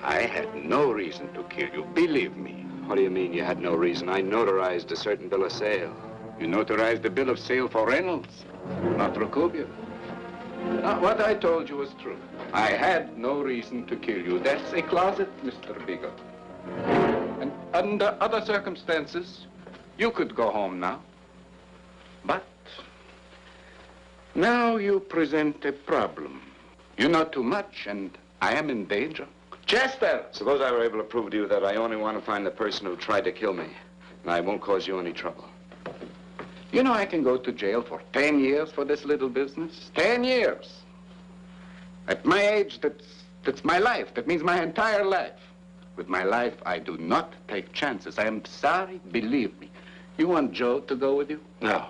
I had no reason to kill you, believe me. What do you mean you had no reason? I notarized a certain bill of sale. You notarized the bill of sale for Reynolds, not Rakubian. Now, what I told you was true. I had no reason to kill you. That's a closet, Mr. Bigelow. And under other circumstances, you could go home now. But now you present a problem. You know too much, and I am in danger. Chester! Suppose I were able to prove to you that I only want to find the person who tried to kill me, and I won't cause you any trouble. You know I can go to jail for 10 years for this little business. 10 years. At my age, that's my life. That means my entire life. With my life, I do not take chances. I am sorry, believe me. You want Joe to go with you? No.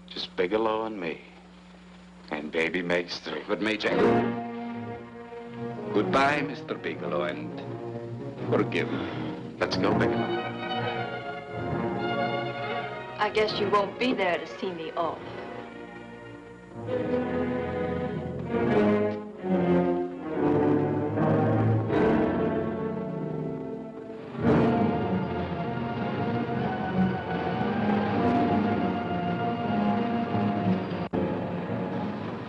Just Bigelow and me. And baby makes 3. But Major, goodbye, Mr. Bigelow, and forgive me. Let's go, Bigelow. I guess you won't be there to see me off.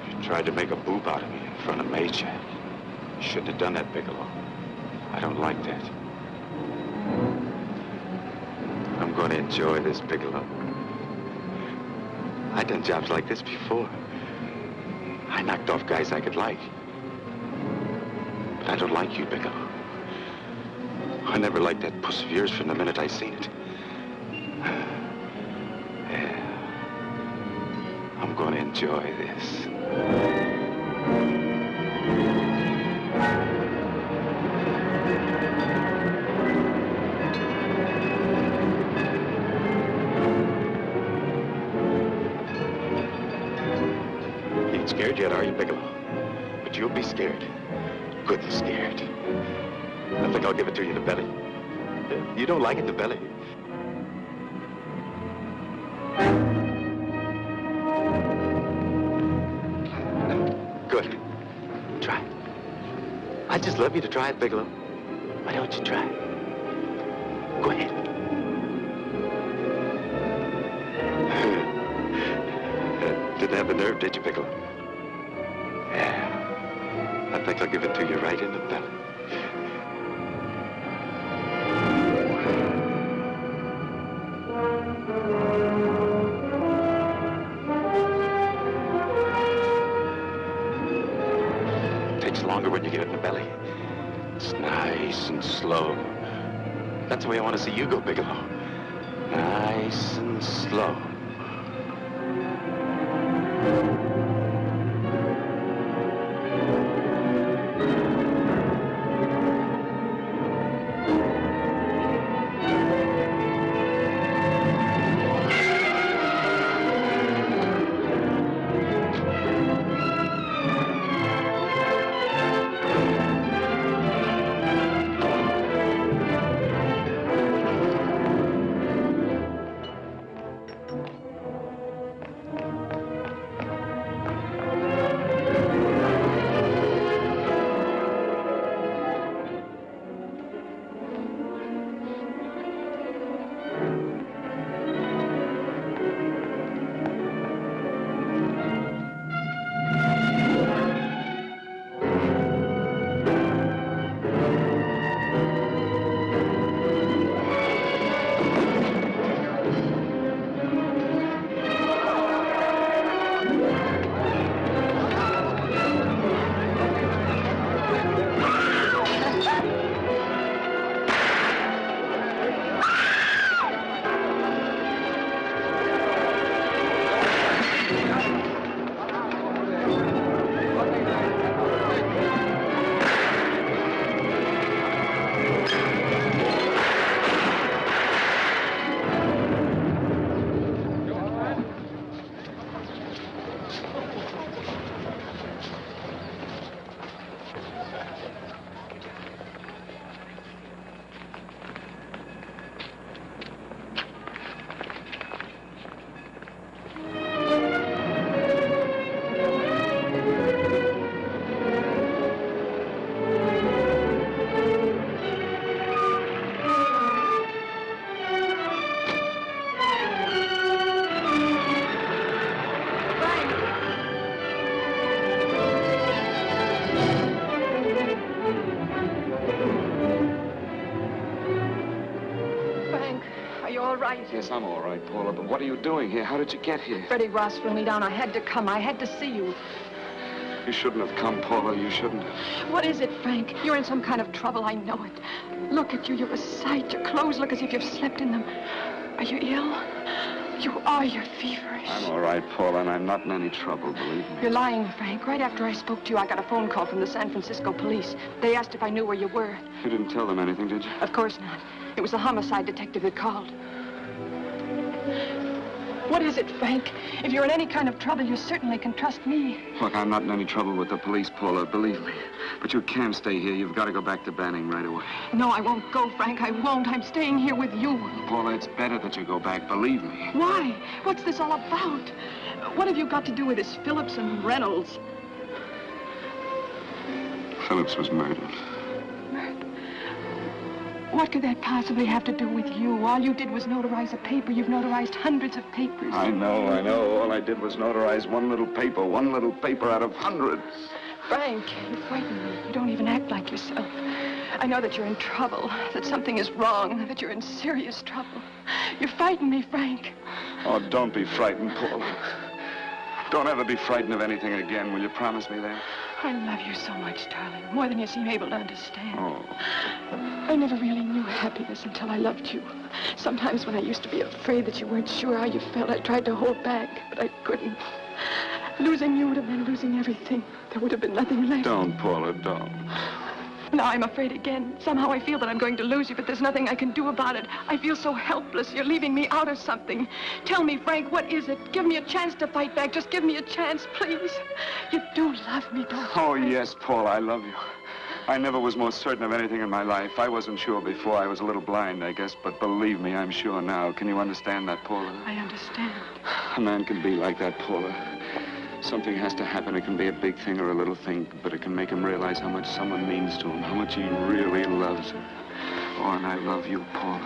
You tried to make a boob out of me in front of Major. You shouldn't have done that, Bigelow. I don't like that. I'm going to enjoy this, Bigelow. I've done jobs like this before. I knocked off guys I could like. But I don't like you, Bigelow. I never liked that puss of yours from the minute I seen it. Yeah. I'm going to enjoy this. Scared yet, are you, Bigelow? But you'll be scared. Good and scared. I think I'll give it to you in the belly. You don't like it in the belly? Good. Try. I'd just love you to try it, Bigelow. Why don't you try? Go ahead. Didn't have the nerve, did you, Bigelow? Yeah, I think I'll give it to you right in the belly. It takes longer when you get it in the belly. It's nice and slow. That's the way I want to see you go, Bigelow. Nice and slow. Yes, I'm all right, Paula, but what are you doing here? How did you get here? Freddie Ross flew me down. I had to come. I had to see you. You shouldn't have come, Paula. You shouldn't have. What is it, Frank? You're in some kind of trouble. I know it. Look at you. You're a sight. Your clothes look as if you've slept in them. Are you ill? You are. You're feverish. I'm all right, Paula, and I'm not in any trouble, believe me. You're lying, Frank. Right after I spoke to you, I got a phone call from the San Francisco police. They asked if I knew where you were. You didn't tell them anything, did you? Of course not. It was the homicide detective that called. What is it, Frank? If you're in any kind of trouble, you certainly can trust me. Look, I'm not in any trouble with the police, Paula, believe me. But you can't stay here. You've got to go back to Banning right away. No, I won't go, Frank. I won't. I'm staying here with you. Paula, it's better that you go back, believe me. Why? What's this all about? What have you got to do with this Phillips and Reynolds? Phillips was murdered. What could that possibly have to do with you? All you did was notarize a paper. You've notarized hundreds of papers. I know. All I did was notarize one little paper out of hundreds. Frank, you frighten me. You don't even act like yourself. I know that you're in trouble, that something is wrong, that you're in serious trouble. You frighten me, Frank. Oh, don't be frightened, Paula. Don't ever be frightened of anything again. Will you promise me that? I love you so much, darling, more than you seem able to understand. Oh. I never really knew happiness until I loved you. Sometimes when I used to be afraid that you weren't sure how you felt, I tried to hold back, but I couldn't. Losing you would have been losing everything. There would have been nothing left. Don't, Paula, don't. Now I'm afraid again. Somehow I feel that I'm going to lose you, but there's nothing I can do about it. I feel so helpless. You're leaving me out of something. Tell me, Frank, what is it? Give me a chance to fight back. Just give me a chance, please. You do love me, don't you? Oh, yes, Paula, I love you. I never was more certain of anything in my life. I wasn't sure before. I was a little blind, I guess, but believe me, I'm sure now. Can you understand that, Paula? I understand. A man can be like that, Paula. Something has to happen. It can be a big thing or a little thing, but it can make him realize how much someone means to him, how much he really loves her. Oh, and I love you, Paula.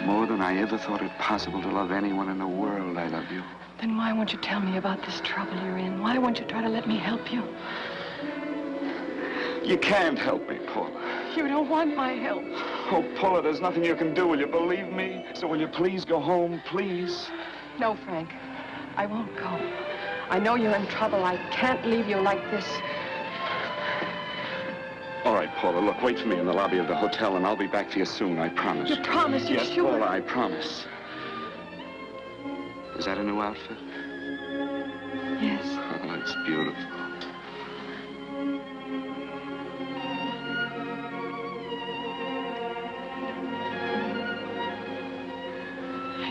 More than I ever thought it possible to love anyone in the world, I love you. Then why won't you tell me about this trouble you're in? Why won't you try to let me help you? You can't help me, Paula. You don't want my help. Oh, Paula, there's nothing you can do. Will you believe me? So will you please go home, please? No, Frank. I won't go. I know you're in trouble. I can't leave you like this. All right, Paula, look, wait for me in the lobby of the hotel, and I'll be back for you soon, I promise. You promise? You're yes, sure? Paula, I promise. Is that a new outfit? Yes. Oh, it's beautiful.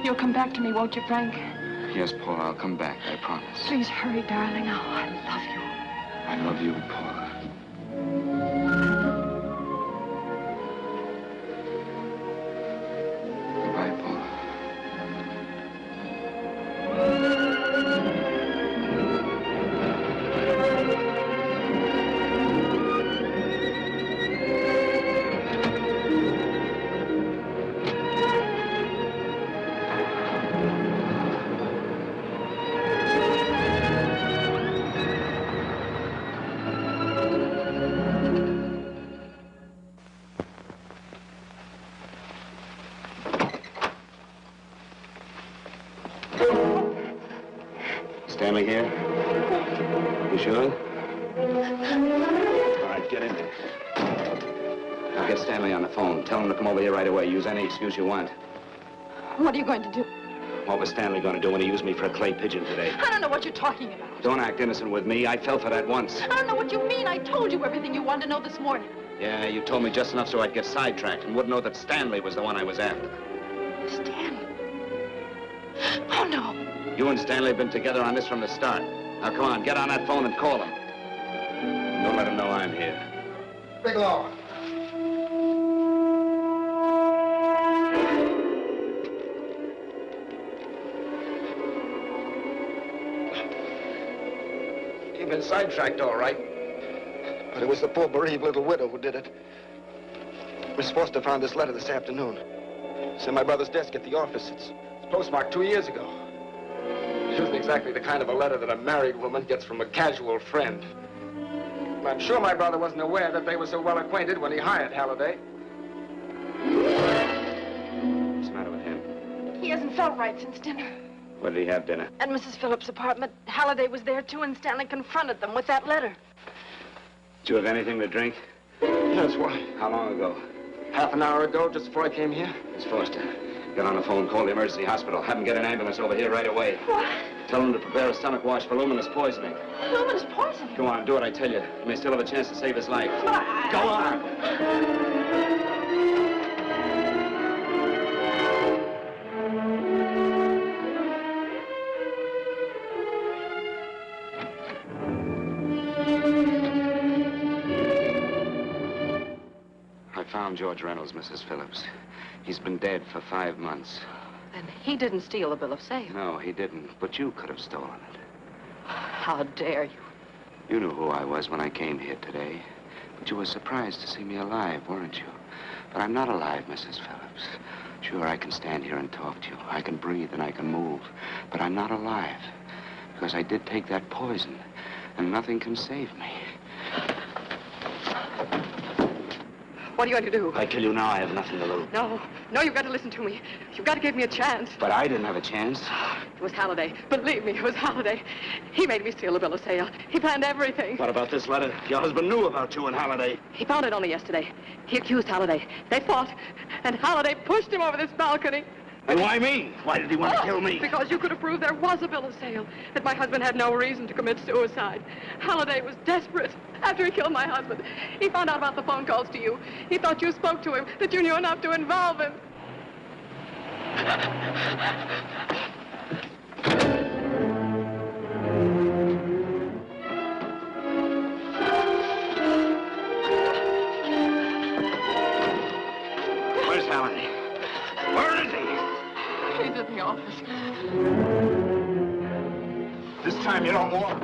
You'll come back to me, won't you, Frank? Yes, Paula, I'll come back, I promise. Please hurry, darling. Oh, I love you. I love you, Paula. Goodbye, Paula. Stanley here? You sure? All right, get in there. Now get Stanley on the phone. Tell him to come over here right away. Use any excuse you want. What are you going to do? What was Stanley going to do when he used me for a clay pigeon today? I don't know what you're talking about. Don't act innocent with me. I fell for that once. I don't know what you mean. I told you everything you wanted to know this morning. Yeah, you told me just enough so I'd get sidetracked and wouldn't know that Stanley was the one I was after. Stanley? Oh, no. You and Stanley have been together on this from the start. Now, come on, get on that phone and call him. Don't let him know I'm here. Bigelow. You've been sidetracked, all right. But it was the poor bereaved little widow who did it. Miss Foster found this letter this afternoon. It's in my brother's desk at the office. It's postmarked 2 years ago. It isn't exactly the kind of a letter that a married woman gets from a casual friend. I'm sure my brother wasn't aware that they were so well acquainted when he hired Halliday. What's the matter with him? He hasn't felt right since dinner. Where did he have dinner? At Mrs. Phillips' apartment. Halliday was there, too, and Stanley confronted them with that letter. Did you have anything to drink? Yes, why? How long ago? Half an hour ago, just before I came here. Miss Foster, get on the phone, call the emergency hospital. Have them get an ambulance over here right away. What? Tell them to prepare a stomach wash for luminous poisoning. Luminous poisoning? Go on, do what I tell you. You may still have a chance to save his life. Go on! I found George Reynolds, Mrs. Phillips. He's been dead for 5 months. And he didn't steal the bill of sale. No, he didn't. But you could have stolen it. How dare you? You knew who I was when I came here today. But you were surprised to see me alive, weren't you? But I'm not alive, Mrs. Phillips. Sure, I can stand here and talk to you. I can breathe and I can move. But I'm not alive. Because I did take that poison. And nothing can save me. What are you going to do? I tell you now, I have nothing to lose. No, you've got to listen to me. You've got to give me a chance. But I didn't have a chance. It was Halliday. Believe me, it was Halliday. He made me steal the bill of sale. He planned everything. What about this letter? Your husband knew about you and Halliday. He found it only yesterday. He accused Halliday. They fought, and Halliday pushed him over this balcony. And why me? Why did he want to kill me? Because you could have proved there was a bill of sale, that my husband had no reason to commit suicide. Halliday was desperate. After he killed my husband, he found out about the phone calls to you. He thought you spoke to him, that you knew enough to involve him. Where's Halliday? Where is he? He's in the office. This time you don't walk.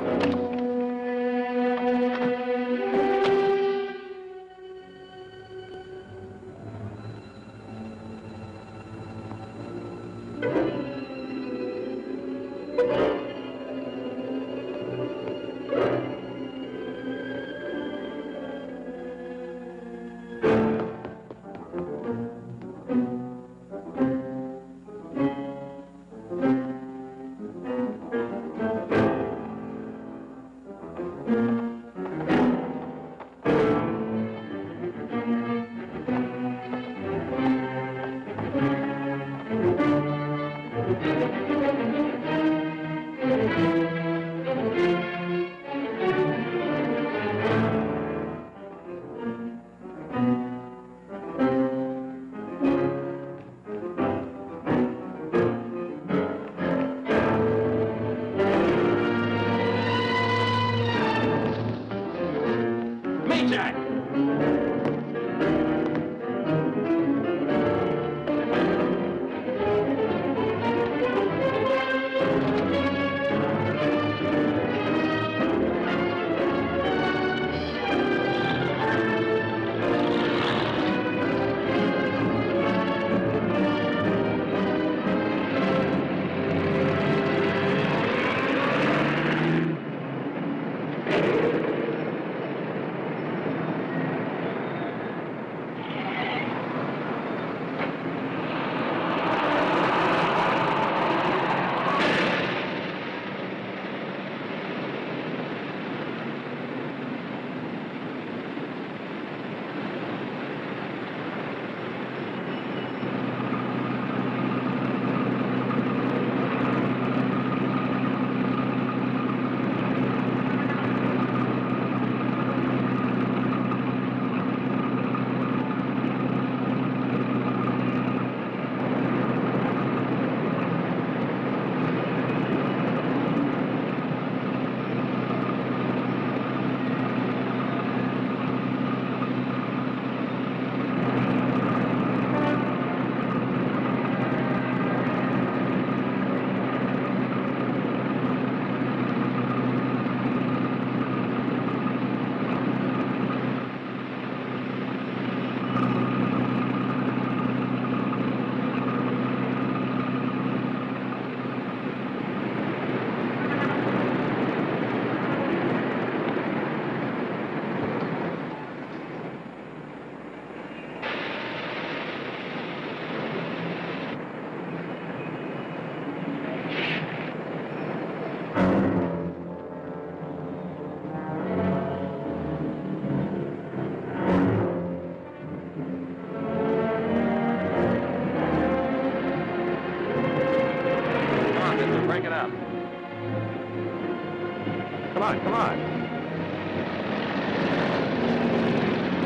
Come on, come on.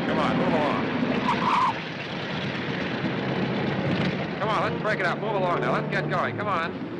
Come on, move along. Come on, let's break it up. Move along now. Let's get going. Come on.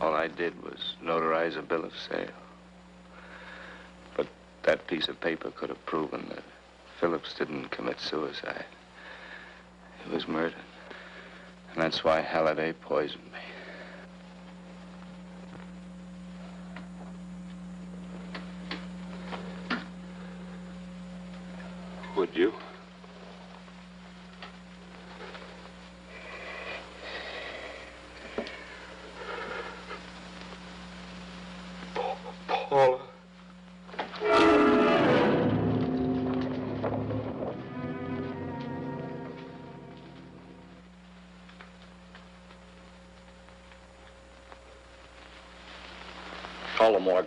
All I did was notarize a bill of sale. But that piece of paper could have proven that Phillips didn't commit suicide. He was murdered. And that's why Halliday poisoned me. Would you? Paula. Call the morgue.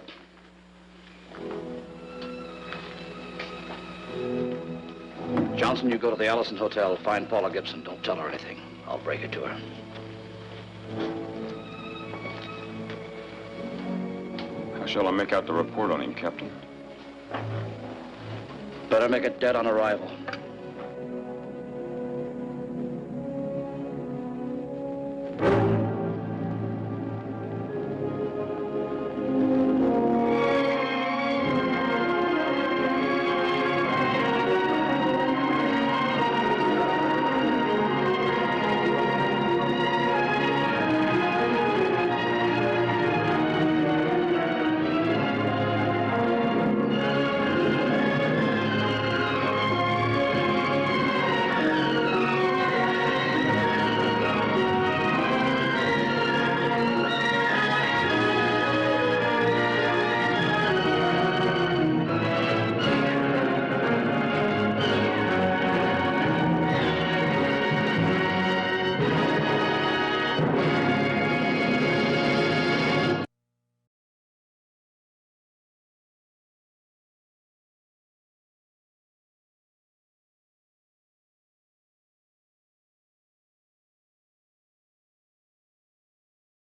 Johnson, you go to the Allison Hotel, find Paula Gibson. Don't tell her anything. I'll break it to her. How shall I make out the report on him, Captain? Better make it dead on arrival.